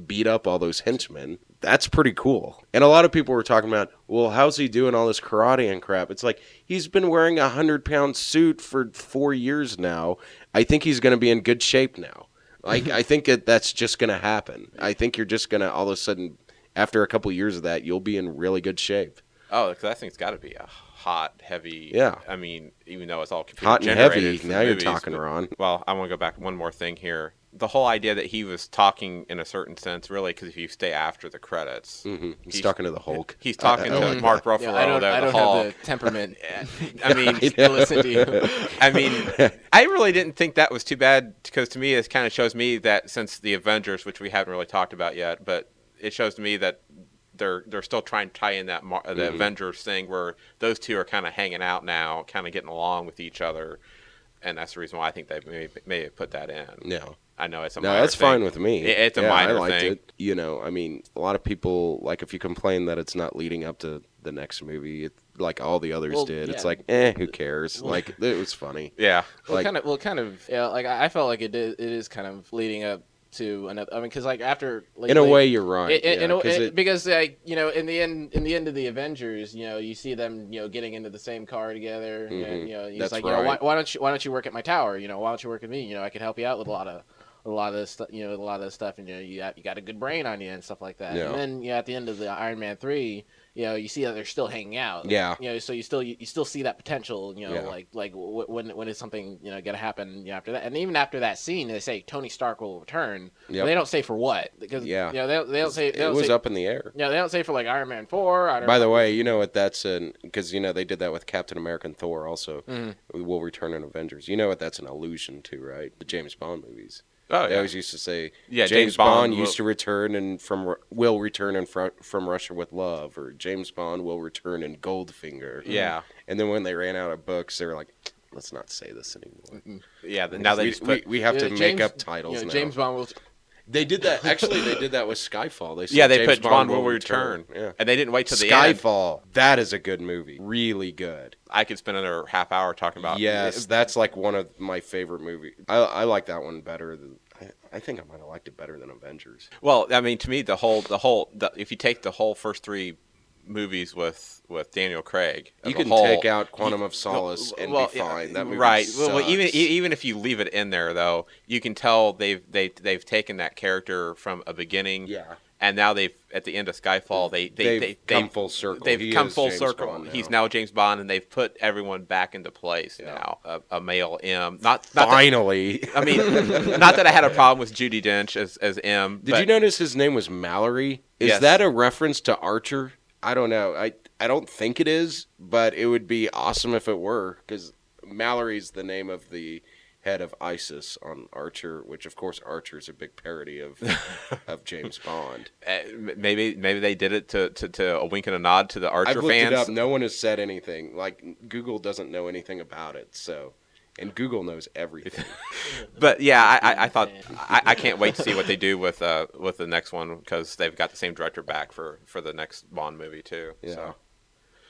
beat up all those henchmen. That's pretty cool. And a lot of people were talking about, well, how's he doing all this karate and crap? It's he's been wearing a 100-pound suit for 4 years now. I think he's going to be in good shape now. I think that's just going to happen. I think you're just going to, all of a sudden, after a couple years of that, you'll be in really good shape. Oh, because I think it's got to be a hot, heavy... Yeah. I mean, even though it's all computer hot and generated heavy. Now you're talking, Ron. Well, I want to go back one more thing here. The whole idea that he was talking in a certain sense, really, because if you stay after the credits... Mm-hmm. He's talking to the Hulk. He's talking to Mark Ruffalo. I don't Hulk. have the temperament I mean, to listen to you. I mean, I really didn't think that was too bad, because to me it kind of shows me that since the Avengers, which we haven't really talked about yet, but it shows to me that they're still trying to tie in that the Avengers thing where those two are kind of hanging out now, kind of getting along with each other, and that's the reason why I think they may have put that in. Yeah. I know it's a no, minor that's thing. fine with me. It's a minor I liked thing. it. I mean, a lot of people if you complain that it's not leading up to the next movie, like all the others did. Yeah. It's who cares? It was funny. Yeah. I felt like it is kind of leading up to another. I mean, because like after In a way, you're right. because like in the end of the Avengers, you see them getting into the same car together. And, he's That's like, right. why don't you work at my tower? Why don't you work with me? I could help you out with a lot of this stuff. A lot of this stuff, and you got a good brain on you and stuff like that. Yeah. And then at the end of the Iron Man 3. You see that they're still hanging out. Yeah. So you still see that potential. Yeah. Like when is something gonna happen after that? And even after that scene, they say Tony Stark will return. Yep. They don't say for what because they don't say it was up in the air. Yeah, they don't say for like Iron Man 4. By the way, you know what that's because they did that with Captain America and Thor also. Will return in Avengers. You know what that's an allusion to, right? The James Bond movies. Oh, They yeah. always used to say, Yeah, James Bond used to return will return from Russia with love, or James Bond will return in Goldfinger. Yeah. And then when they ran out of books, they were like, let's not say this anymore. Yeah. Now they just put. We have to James, make up titles now. James Bond will. They did that. Actually, they did that with Skyfall. They said Yeah, they James put Bond will return. Yeah. And they didn't wait till the end. Skyfall. That is a good movie. Really good. I could spend another half hour talking about. Yes, that's like one of my favorite movies. I like that one better than. I think I might have liked it better than Avengers. Well, I mean, to me, if you take the whole first three movies with Daniel Craig, You as a can whole, take out Quantum of Solace and be fine. That movie right. sucks. Well, even if you leave it in there, though, you can tell they've taken that character from a beginning. Yeah. And now at the end of Skyfall, they've come full circle. They've He come is full James circle. Bond now. He's now James Bond, and they've put everyone back into place now. A male M. Not Finally. That, I mean, not that I had a problem with Judi Dench as M. Did you notice his name was Mallory? Is Yes. that a reference to Archer? I don't know. I don't think it is, but it would be awesome if it were, because Mallory's the name of the head of ISIS on Archer, which of course Archer is a big parody of James Bond. Maybe they did it to a wink and a nod to the Archer I've looked fans. it up. No one has said anything. Like Google doesn't know anything about it, so. And Google knows everything. But yeah, I thought I can't wait to see what they do with the next one, because they've got the same director back for the next Bond movie too. Yeah. So.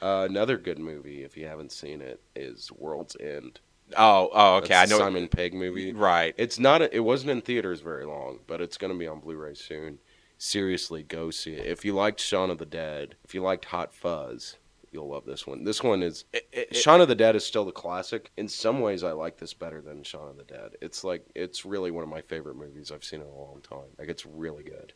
Another good movie, if you haven't seen it, is World's End. Oh, okay. That's I know. the Simon Pegg movie. Right. It's not. It wasn't in theaters very long, but it's going to be on Blu-ray soon. Seriously, go see it. If you liked Shaun of the Dead, if you liked Hot Fuzz, you'll love this one. This one is Shaun of the Dead is still the classic. In some ways, I like this better than Shaun of the Dead. It's really one of my favorite movies I've seen in a long time. Like, it's really good.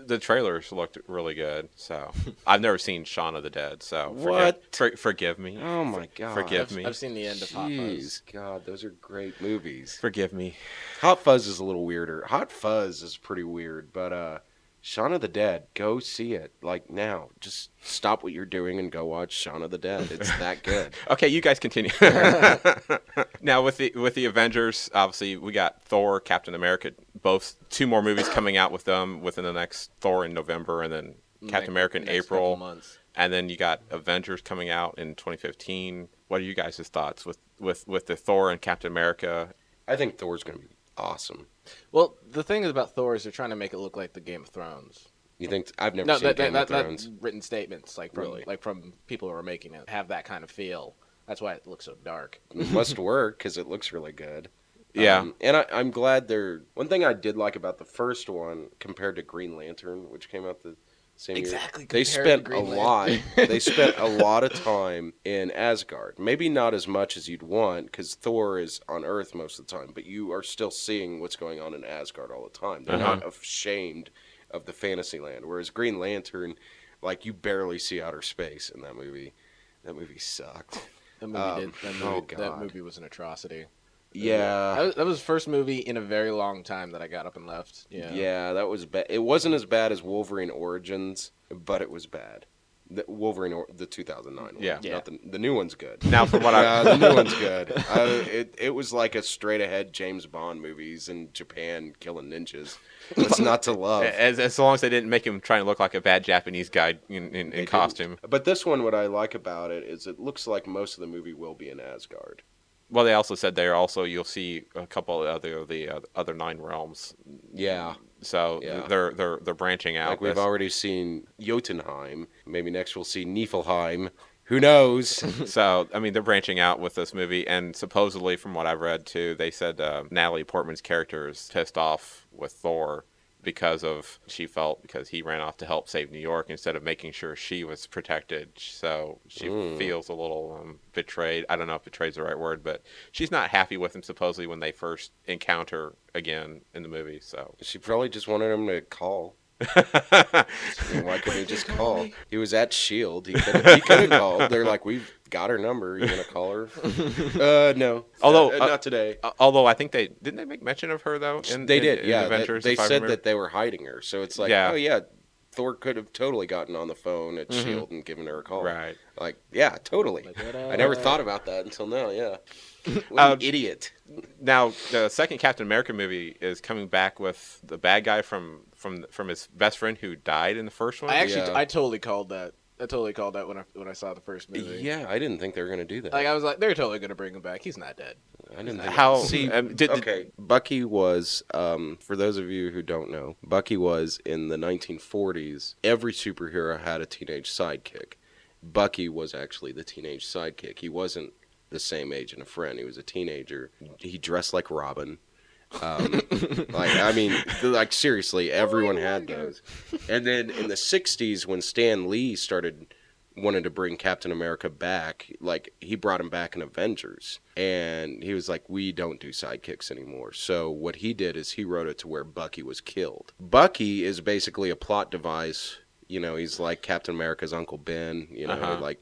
The trailers looked really good. So I've never seen Shaun of the Dead. So What? Forgive me. Oh my god! Forgive me. I've seen the end of Hot Fuzz. Jeez, God, those are great movies. Forgive me. Hot Fuzz is a little weirder. Hot Fuzz is pretty weird, but Shaun of the Dead, go see it. Like, now. Just stop what you're doing and go watch Shaun of the Dead. It's that good. Okay, you guys continue. Now with the Avengers, obviously we got Thor, Captain America, both 2 more movies coming out with them within the next Thor in November, and then Captain America in Next couple April, months. and then you got Avengers coming out in 2015. What are you guys' thoughts with the Thor and Captain America? I think Thor's going to be awesome. Well, the thing about Thor is they're trying to make it look like the Game of Thrones. You think? I've never seen Game of Thrones. written statements from people who are making it have that kind of feel. That's why it looks so dark. It must work because it looks really good. Yeah. And I'm glad they're... One thing I did like about the first one compared to Green Lantern, which came out the same Exactly, year. They compared to spent Green a lot. They spent a lot of time in Asgard. Maybe not as much as you'd want, because Thor is on Earth most of the time, but you are still seeing what's going on in Asgard all the time. They're not ashamed of the fantasy land. Whereas Green Lantern, like, you barely see outer space in that movie. That movie sucked. That movie was an atrocity. Yeah. That was the first movie in a very long time that I got up and left. Yeah, that was bad. It wasn't as bad as Wolverine Origins, but it was bad. The 2009 one. Yeah. Not the new one's good. Now, from what The new one's good. It was like a straight ahead James Bond movies in Japan killing ninjas. What's not to love? as long as they didn't make him try and look like a bad Japanese guy in costume. But this one, what I like about it is it looks like most of the movie will be in Asgard. Well, they also said there you'll see a couple of the other 9 realms. Yeah. So Yeah. they're branching out. Like we've already seen Jotunheim. Maybe next we'll see Niflheim. Who knows? So, I mean, they're branching out with this movie, and supposedly, from what I've read too, they said Natalie Portman's character is pissed off with Thor because he ran off to help save New York instead of making sure she was protected. So she feels a little betrayed. I don't know if betrayed's the right word, but she's not happy with him supposedly when they first encounter again in the movie. So She probably just wanted him to call. I mean, why couldn't he just call? He was at Shield. He could have called. They're like, we've got her number. You gonna call her? No. Although not today. Although I think didn't they make mention of her though? They did. In Yeah. Avengers, They if I said remember. that they were hiding her. So it's like, Yeah. oh yeah, Thor could have totally gotten on the phone at Shield and given her a call. Right. Like, yeah, totally. Like, what, I never thought about that until now. Yeah. What an idiot. Now, the second Captain America movie is coming back with the bad guy from his best friend who died in the first one. I totally called that. I totally called that when I saw the first movie. Yeah, I didn't think they were gonna do that. Like I was like, they're totally gonna bring him back. He's not dead. I didn't think How? See, Okay. Bucky was, for those of you who don't know, Bucky was in the 1940s. Every superhero had a teenage sidekick. Bucky was actually the teenage sidekick. He wasn't the same age and a friend. He was a teenager. He dressed like Robin. Seriously, everyone had those. And then in the 60s, when Stan Lee wanted to bring Captain America back, like, he brought him back in Avengers. And he was like, we don't do sidekicks anymore. So what he did is he wrote it to where Bucky was killed. Bucky is basically a plot device. You know, he's like Captain America's Uncle Ben, you know,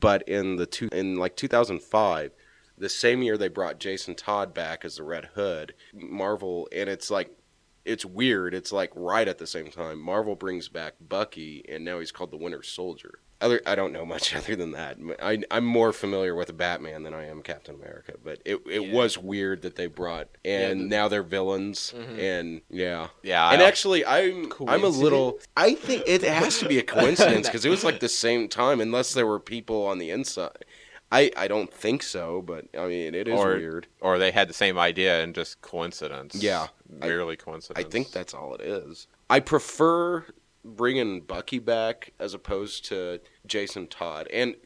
but in 2005, the same year they brought Jason Todd back as the Red Hood, Marvel, and it's weird. It's like right at the same time, Marvel brings back Bucky, and now he's called the Winter Soldier. I don't know much other than that. I'm more familiar with Batman than I am Captain America, but it was weird that they brought, and now they're villains, and Yeah. And actually, I'm a little. I think it has to be a coincidence because it was like the same time, unless there were people on the inside. I don't think so, but I mean, it is weird. Or they had the same idea and just coincidence. Yeah. Merely coincidence. I think that's all it is. I prefer bringing Bucky back as opposed to Jason Todd. And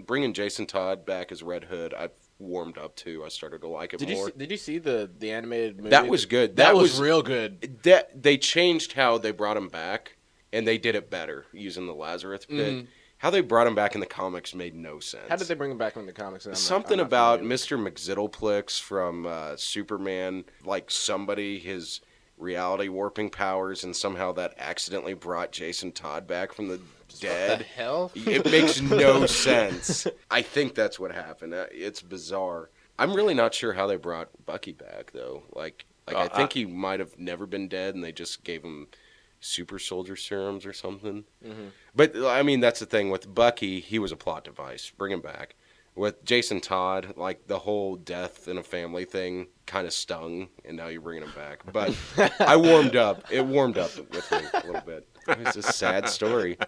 bringing Jason Todd back as Red Hood, I've warmed up to. I started to like it more. Did you see the animated movie? That was good. That was real good. They changed how they brought him back, and they did it better using the Lazarus pit. How they brought him back in the comics made no sense. How did they bring him back in the comics? Something about Mr. McZittleplex from Superman, like his reality warping powers, and somehow that accidentally brought Jason Todd back from the dead. What the hell? It makes no sense. I think that's what happened. It's bizarre. I'm really not sure how they brought Bucky back, though. I think he might have never been dead, and they just gave him super soldier serums or something. But I mean, that's the thing with Bucky. He was a plot device. Bring him back. With Jason Todd, like, the whole death in a family thing kind of stung, and now you're bringing him back. But I warmed up. It warmed up with me a little bit. It was a sad story.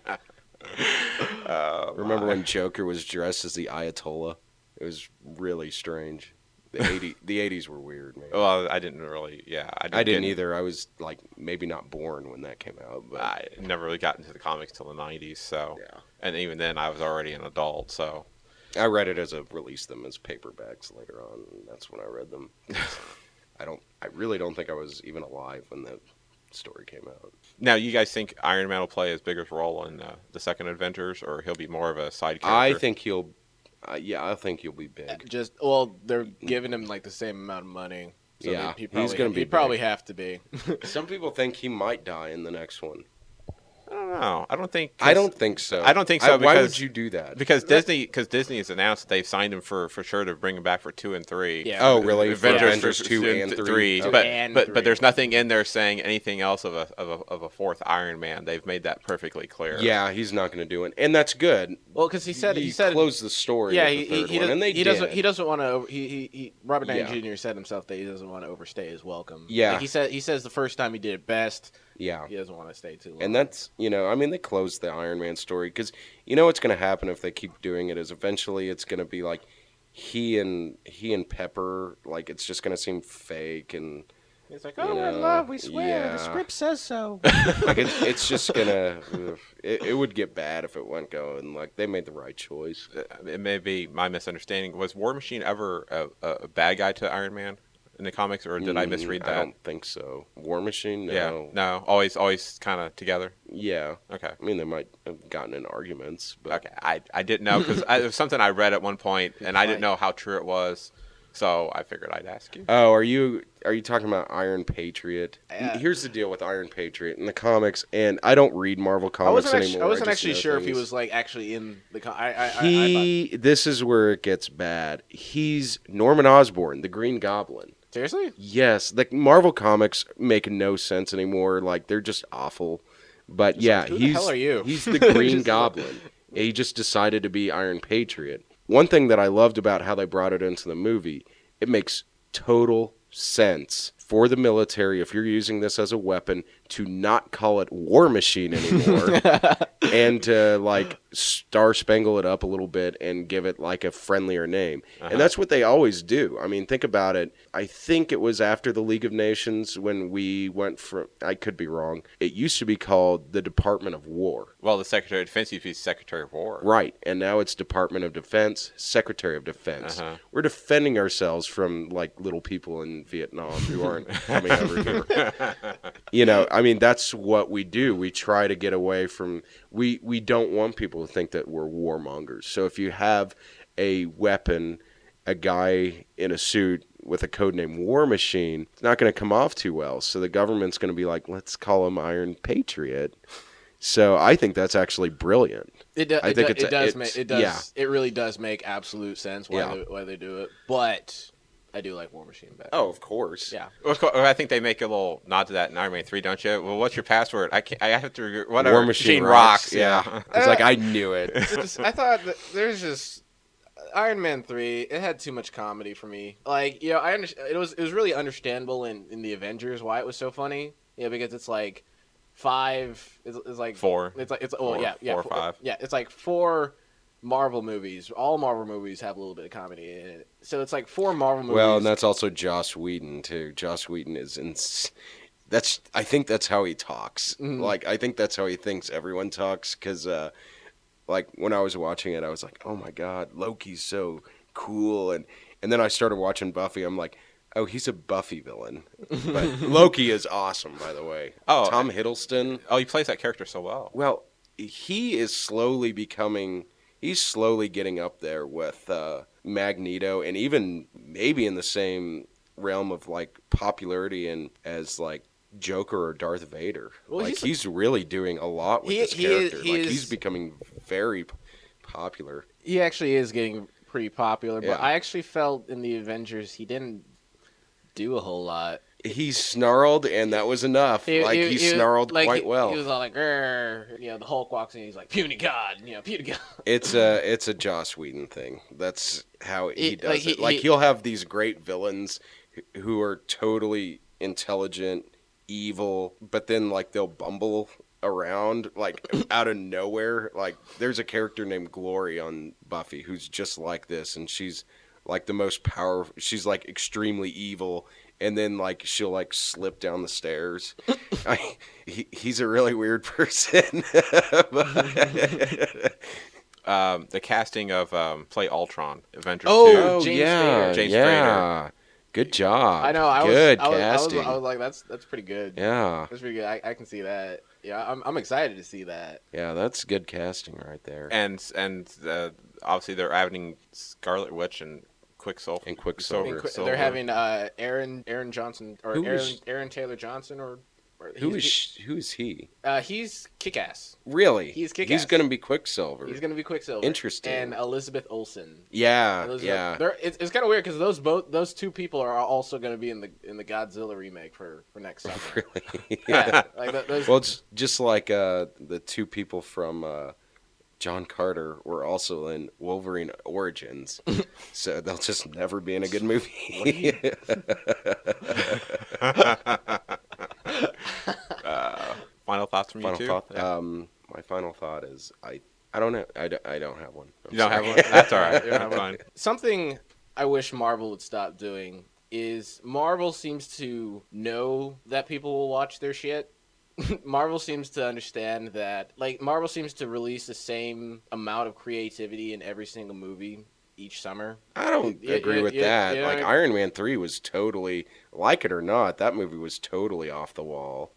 Remember when Joker was dressed as the Ayatollah? It was really strange. The 80s were weird, man. Well, I didn't really. Yeah, I didn't either. I was like maybe not born when that came out, but I never really got into the comics till the 90s. So, yeah. And even then, I was already an adult. So, I read it released them as paperbacks later on. And that's when I read them. I really don't think I was even alive when the story came out. Now, you guys think Iron Man will play as big a role in the second Avengers, or he'll be more of a side character? I think he'll. I think he'll be big. They're giving him like the same amount of money. So Yeah, he's he's gonna be He probably have to be. Some people think he might die in the next one. I don't know. I don't think so. I don't think so. Why because- would you do that? Because Disney has announced that they've signed him for sure to bring him back for 2 and 3. Yeah. Oh, really? For Avengers, Avengers 2 and 3. Okay. But there's nothing in there saying anything else of a fourth Iron Man. They've made that perfectly clear. Yeah, he's not going to do it, and that's good. Well, because he said closed the story. Yeah, with the third he one, and they he did. doesn't he doesn't want to. Robert Downey Yeah. Jr. said himself that he doesn't want to overstay his welcome. Yeah. Like he says the first time he did it best. Yeah, He doesn't want to stay too long. and that's they closed the Iron Man story because what's going to happen if they keep doing it is eventually it's going to be like he and Pepper, like it's just going to seem fake and. It's like, oh, we're in love. We swear. The script says so. Like it's just gonna. It would get bad if it went going. Like they made the right choice. It may be my misunderstanding. Was War Machine ever a bad guy to Iron Man? in the comics, or did I misread I that? don't think so. War Machine? No. Yeah, no, always kind of together. Yeah. Okay. I mean, they might have gotten in arguments, but Okay, I didn't know because it was something I read at one point, and I didn't know how true it was, so I figured I'd ask you. Oh, are you talking about Iron Patriot? Yeah. Here's the deal with Iron Patriot in the comics, and I don't read Marvel comics anymore. I wasn't just actually know sure if he things. was like actually in the. I This is where it gets bad. He's Norman Osborn, the Green Goblin. seriously. Yes, the Marvel comics make no sense anymore. Like they're just awful. But yeah, who the hell are you? He's the Green Just- Goblin. He just decided to be Iron Patriot. One thing that I loved about how they brought it into the movie, it makes total sense for the military, if you're using this as a weapon, to not call it War Machine anymore and to like Star Spangle it up a little bit and give it like a friendlier name. And that's what they always do. I mean, think about it. I think it was after the League of Nations when we went from, I could be wrong, it used to be called the Department of War. Well, the Secretary of Defense used to be Secretary of War. Right, and now it's Department of Defense, Secretary of Defense. We're defending ourselves from like little people in Vietnam who aren't coming over here. You know, I mean, that's what we do. We try to get away from. We don't want people to think that we're warmongers. So if you have a weapon, a guy in a suit with a codename War Machine, it's not going to come off too well. So the government's going to be like, let's call him Iron Patriot. So I think that's actually brilliant. It does. I think It does. yeah. It really does make absolute sense why Yeah. why they do it. But I do like War Machine better. Oh, of course. Yeah. Well, I think they make a little nod to that in Iron Man 3, don't you? Well, what's your password? I have to. Whatever. War Machine rocks. Yeah. Yeah. It's like, I knew it. I thought that there's just Iron Man 3. It had too much comedy for me. Like, you know, I understand. It was really understandable in the Avengers why it was so funny. You know, because it's like five. It's like Four. It's like Four or five. Yeah, it's like 4 Marvel movies. All Marvel movies have a little bit of comedy in it. So it's like 4 Marvel movies. Well, and that's also Joss Whedon too. Joss Whedon is I think that's how he talks. Mhm. Like I think that's how he thinks everyone talks. Because like when I was watching it, I was like, oh my god, Loki's so cool. And then I started watching Buffy. I'm like, oh, he's a Buffy villain. But Loki is awesome, by the way. Oh, Tom Hiddleston. Oh, he plays that character so well. Well, he is slowly becoming. He's slowly getting up there with Magneto, and even maybe in the same realm of like popularity and as like Joker or Darth Vader. Well, like he's really doing a lot with this character. He's becoming very popular. He actually is getting pretty popular. But Yeah. I actually felt in the Avengers he didn't do a whole lot. He snarled, and that was enough. He snarled like, quite well. He was all like, "Grr." You know, the Hulk walks in, he's like, "Puny God," you know, "Puny God." It's a Joss Whedon thing. That's how he does like, it. He'll have these great villains who are totally intelligent, evil, but then like they'll bumble around like out of nowhere. Like there's a character named Glory on Buffy who's just like this, and she's like the most powerful. She's like extremely evil. And then, like, she'll, like, slip down the stairs. He's a really weird person. The casting of Play Ultron, Avengers Oh, 2. James yeah, Spader. James yeah. Good job. I know. Good I was casting. like, that's pretty good. Yeah, That's pretty good. I can see that. Yeah, I'm excited to see that. yeah, that's good casting right there. And obviously they're adding Scarlet Witch and Quicksilver. And Quicksilver. They're having Aaron Johnson or Who is- Aaron Taylor Johnson or Who is he? he's Kick-Ass. Really? He's Kick-Ass. He's going to be Quicksilver. He's gonna be Quicksilver. Interesting. And Elizabeth Olsen. Yeah, yeah. It's kind of weird because those two people are also gonna be in the Godzilla remake for next summer. Really? Yeah, like those. Well, it's just like the two people from John Carter were also in Wolverine Origins, so they'll just never be in a good movie. Final thoughts from you Final two? thought. Yeah. My final thought is I don't know. I don't have one. I'm You don't have sorry. one? That's all right. You don't have That's one? fine. Something I wish Marvel would stop doing is Marvel seems to know that people will watch their shit. Marvel seems to understand that, like, Marvel seems to release the same amount of creativity in every single movie. each summer. I don't agree with that. Like Iron Man 3 was totally, like it or not, that movie was totally off the wall.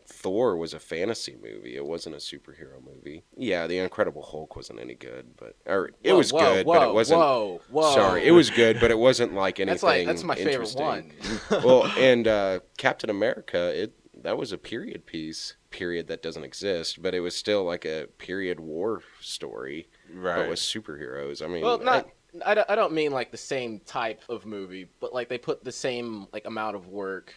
Thor was a fantasy movie. It wasn't a superhero movie. Yeah, The Incredible Hulk wasn't any good, but it was good, but it wasn't. Whoa! Sorry, it was good, but it wasn't like anything. That's my favorite one. Well, and Captain America, that was a period piece. Period that doesn't exist, but it was still like a period war story, Right. but with superheroes. I mean, Well, I don't mean like the same type of movie, but like they put the same like amount of work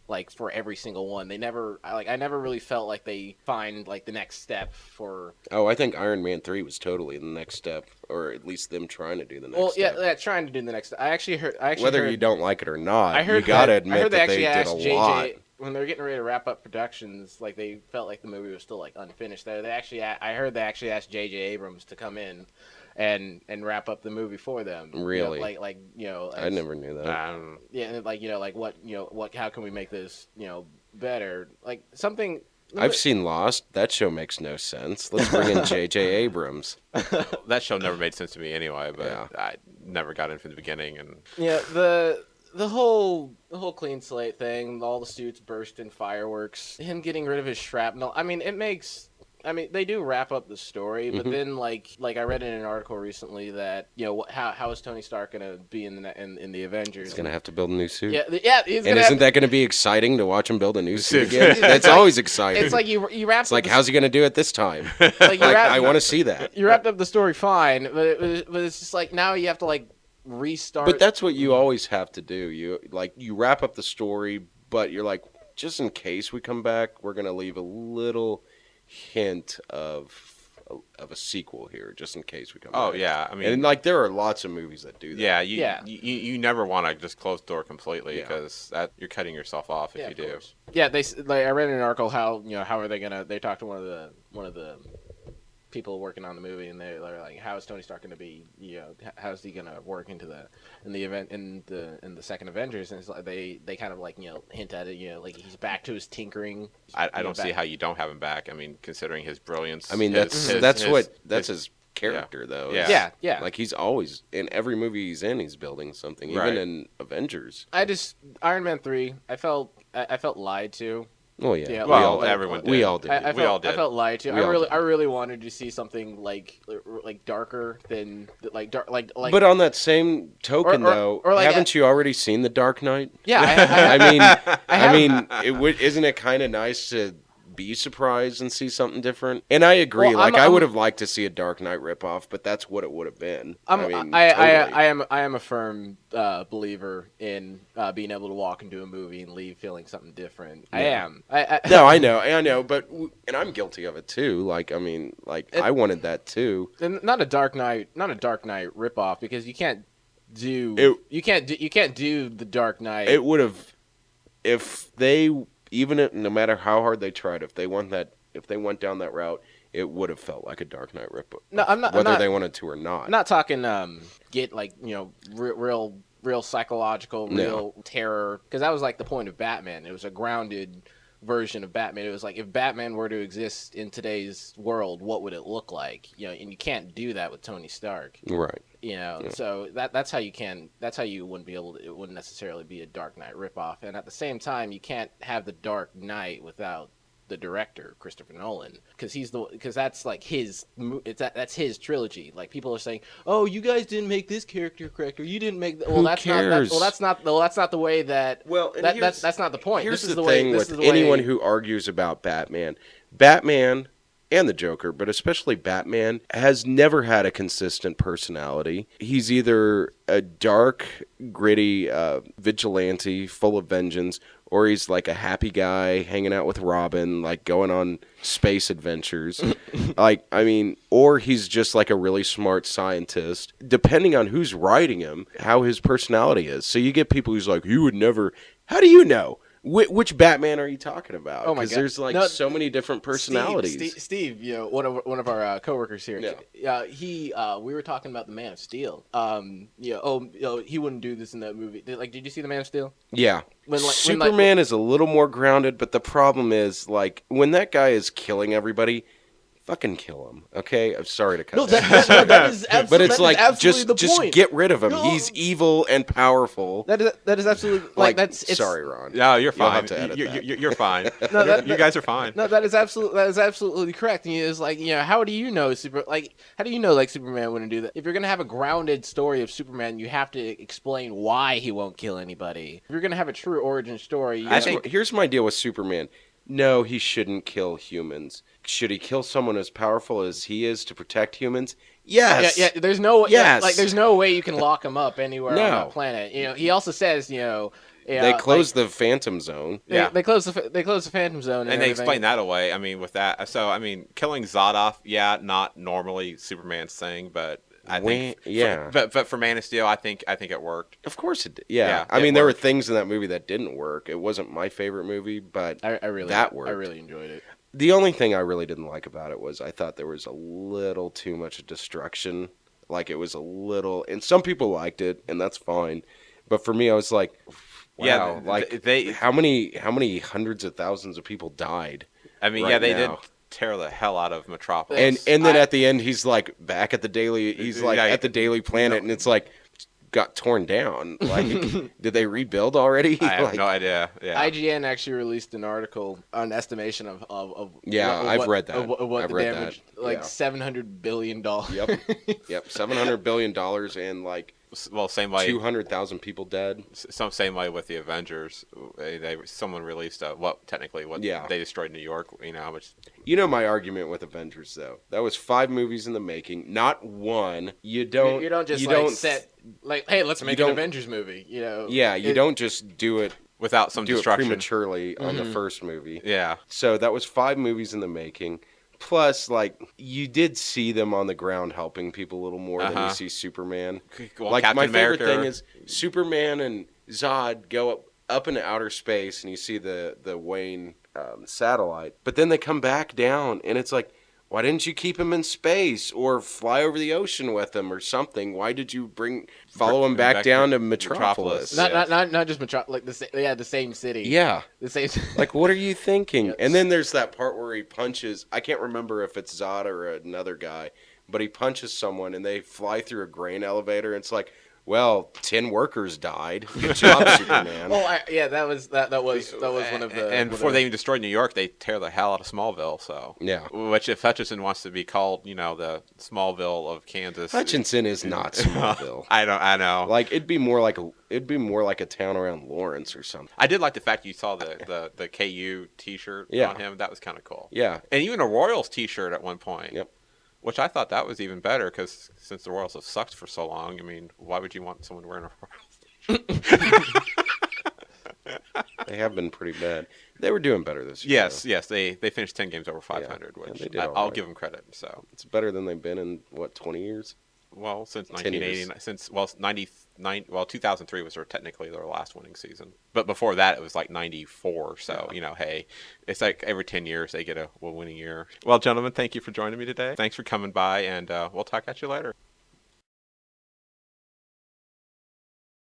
like for every single one. They never I never really felt like they find like the next step for. Oh, I think Iron Man 3 was totally the next step, or at least them trying to do the next step. Yeah, trying to do the next. I actually heard. Whether you don't like it or not, I heard you gotta that, admit I heard that they they actually did a asked lot. JJ when they were getting ready to wrap up productions. Like they felt like the movie was still like unfinished. I heard they actually asked JJ Abrams to come in and wrap up the movie for them. Really? I never knew that. Yeah, and what how can we make this better? Like something. I've seen Lost. That show makes no sense. Let's bring in J.J. Abrams. That show never made sense to me anyway, but Yeah. I never got in from the beginning. And Yeah, the whole clean slate thing, all the suits burst in fireworks, him getting rid of his shrapnel. I mean, they do wrap up the story, but then like I read in an article recently that how is Tony Stark gonna be in the Avengers? He's gonna have to build a new suit. Yeah. He's And gonna isn't that going to be exciting to watch him build a new suit again? That's always exciting. It's like you wrapped. It's like, how's he going to do it this time? like I want to see that. You wrapped up the story fine, but it's just like now you have to like restart. But that's what you always have to do. You wrap up the story, but you're like, just in case we come back, we're going to leave a little hint of a sequel here, just in case we come back. oh yeah, I mean, And like there are lots of movies that do that. yeah, you never want to just close the door completely Yeah. because you're cutting yourself off if you of do. course. Yeah, I read in an article how are they gonna? They talked to one of the people working on the movie, and they're like, how is Tony Stark gonna be? How's he gonna work into the event in the second Avengers? And it's like they kind of like hint at it. Like he's back to his tinkering. I don't see how you don't have him back. I mean, considering his brilliance. I mean, that's his character though. Yeah. Yeah. Like he's always in every movie he's in, he's building something. Even Right. in Avengers. Iron Man 3. I felt lied to. Oh yeah. Yeah, well, everyone did. We all did. I We all felt, did. I felt lied to. We all did. I really wanted to see something like darker than like dark like. But on that same token, though, or like haven't you already seen The Dark Knight? Yeah, I mean, isn't it kind of nice to be surprised and see something different? And I agree. Well, I would have liked to see a Dark Knight ripoff, but that's what it would have been. I am a firm believer in being able to walk into a movie and leave feeling something different. I am. No, I know, but and I'm guilty of it too. Like, I mean, I wanted that too. And not a Dark Knight ripoff because you can't do the Dark Knight. It would have, if they no matter how hard they tried, if they went down that route, it would have felt like a Dark Knight ripoff. No, I'm not. Whether they wanted to or not. I'm not talking get like real psychological, real terror, because that was like the point of Batman. It was a grounded version of Batman. It was like if Batman were to exist in today's world, what would it look like? And you can't do that with Tony Stark. Right. So that's how you wouldn't be able to, it wouldn't necessarily be a Dark Knight ripoff. And at the same time, you can't have the Dark Knight without the director, Christopher Nolan, because that's like that's his trilogy. Like people are saying, "Oh, you guys didn't make this character correct, or you didn't make." Who cares? That's not the way that. Well, and that's not the point. Here's This is the the thing way. with anyone who argues about Batman and the Joker, but especially Batman, has never had a consistent personality. He's either a dark, gritty vigilante full of vengeance, or he's like a happy guy hanging out with Robin, like going on space adventures. Or he's just like a really smart scientist, depending on who's writing him, how his personality is. So you get people who's like, you would never, how do you know? Which Batman are you talking about? Oh my God! Because there's so many different personalities. Steve, one of our coworkers here. Yeah. We were talking about the Man of Steel. He wouldn't do this in that movie. Did you see the Man of Steel? Yeah. Superman is a little more grounded, but the problem is when that guy is killing everybody, fucking kill him. Okay, I'm sorry to cut. No, that. that is absolutely. But it's that like is absolutely just the point. get rid of him. No. He's evil and powerful. That is absolutely Like, that's. It's, sorry, Ron. No, you're You'll fine. have to edit that. You're fine. No, you guys are fine. No, that is absolutely correct. And it's like, how do you know Superman wouldn't do that? If you're gonna have a grounded story of Superman, you have to explain why he won't kill anybody. If you're gonna have a true origin story, Here's my deal with Superman. No, he shouldn't kill humans. Should he kill someone as powerful as he is to protect humans? Yes. Yeah. There's no Yes. there's no way you can lock him up anywhere on No. that planet. He also says, They closed the Phantom Zone. They closed the Phantom Zone, And they everything. explain that away. I mean, with that, so I mean, killing Zod off, not normally Superman's thing, but I think, but for Man of Steel, I think it worked. Of course it did. Yeah. Yeah, I it mean, there were worked. things in that movie that didn't work. It wasn't my favorite movie, but I really that worked. I really enjoyed it. The only thing I really didn't like about it was I thought there was a little too much destruction. Like, it was a little, and some people liked it, and that's fine. But for me, I was like, wow, how many hundreds of thousands of people died? I mean, right they now? did tear the hell out of Metropolis. And then at the end, he's like back at the Daily. He's like Yeah, at the Daily Planet, and it's like got torn down. Like, did they rebuild already? I have Like, no idea. Yeah. IGN actually released an article, an estimation of Yeah, I've read that. of what I've the read damage, that. like Yeah. $700 billion. Yep, $700 billion and like Well, same way. 200,000 people dead. Same way with the Avengers. Someone released what Yeah. they destroyed New York. How much? You know my argument with Avengers, though. That was 5 movies in the making, not one. You don't set like, hey, let's make an Avengers movie. Yeah, you don't just do it Without some do it destruction. prematurely on the first movie. Yeah. So that was 5 movies in the making. Plus, like, you did see them on the ground helping people a little more than you see Superman. Well, Like, Captain my America, favorite thing is Superman and Zod go up into outer space, and you see the Wayne satellite. But then they come back down, and it's like, why didn't you keep him in space or fly over the ocean with him or something? Why did you follow him back down to Metropolis? Not just Metropolis, like the same city. Yeah. The same. Like, what are you thinking? Yes. And then there's that part where he punches. I can't remember if it's Zod or another guy, but he punches someone and they fly through a grain elevator. And it's like, well, 10 workers died. Good job, Superman. that was one of the. And before they even destroyed New York, they tear the hell out of Smallville. So Yeah. which if Hutchison wants to be called, the Smallville of Kansas, Hutchinson is not Smallville. I know. Like, it'd be more like a town around Lawrence or something. I did like the fact you saw the KU T-shirt Yeah. on him. That was kind of cool. Yeah. And even a Royals T-shirt at one point. Yep. Which I thought that was even better because since the Royals have sucked for so long, I mean, why would you want someone wearing a Royals T-shirt? They have been pretty bad. They were doing better this year. Yes, they finished 10 games over 500, Yeah, which they did all I'll right. give them credit. So, It's better than they've been in, 20 years? well, since 10 years. 2003 was technically their last winning season. But before that, it was like 94. So, hey, it's like every 10 years they get a winning year. Well, gentlemen, thank you for joining me today. Thanks for coming by, and we'll talk at you later.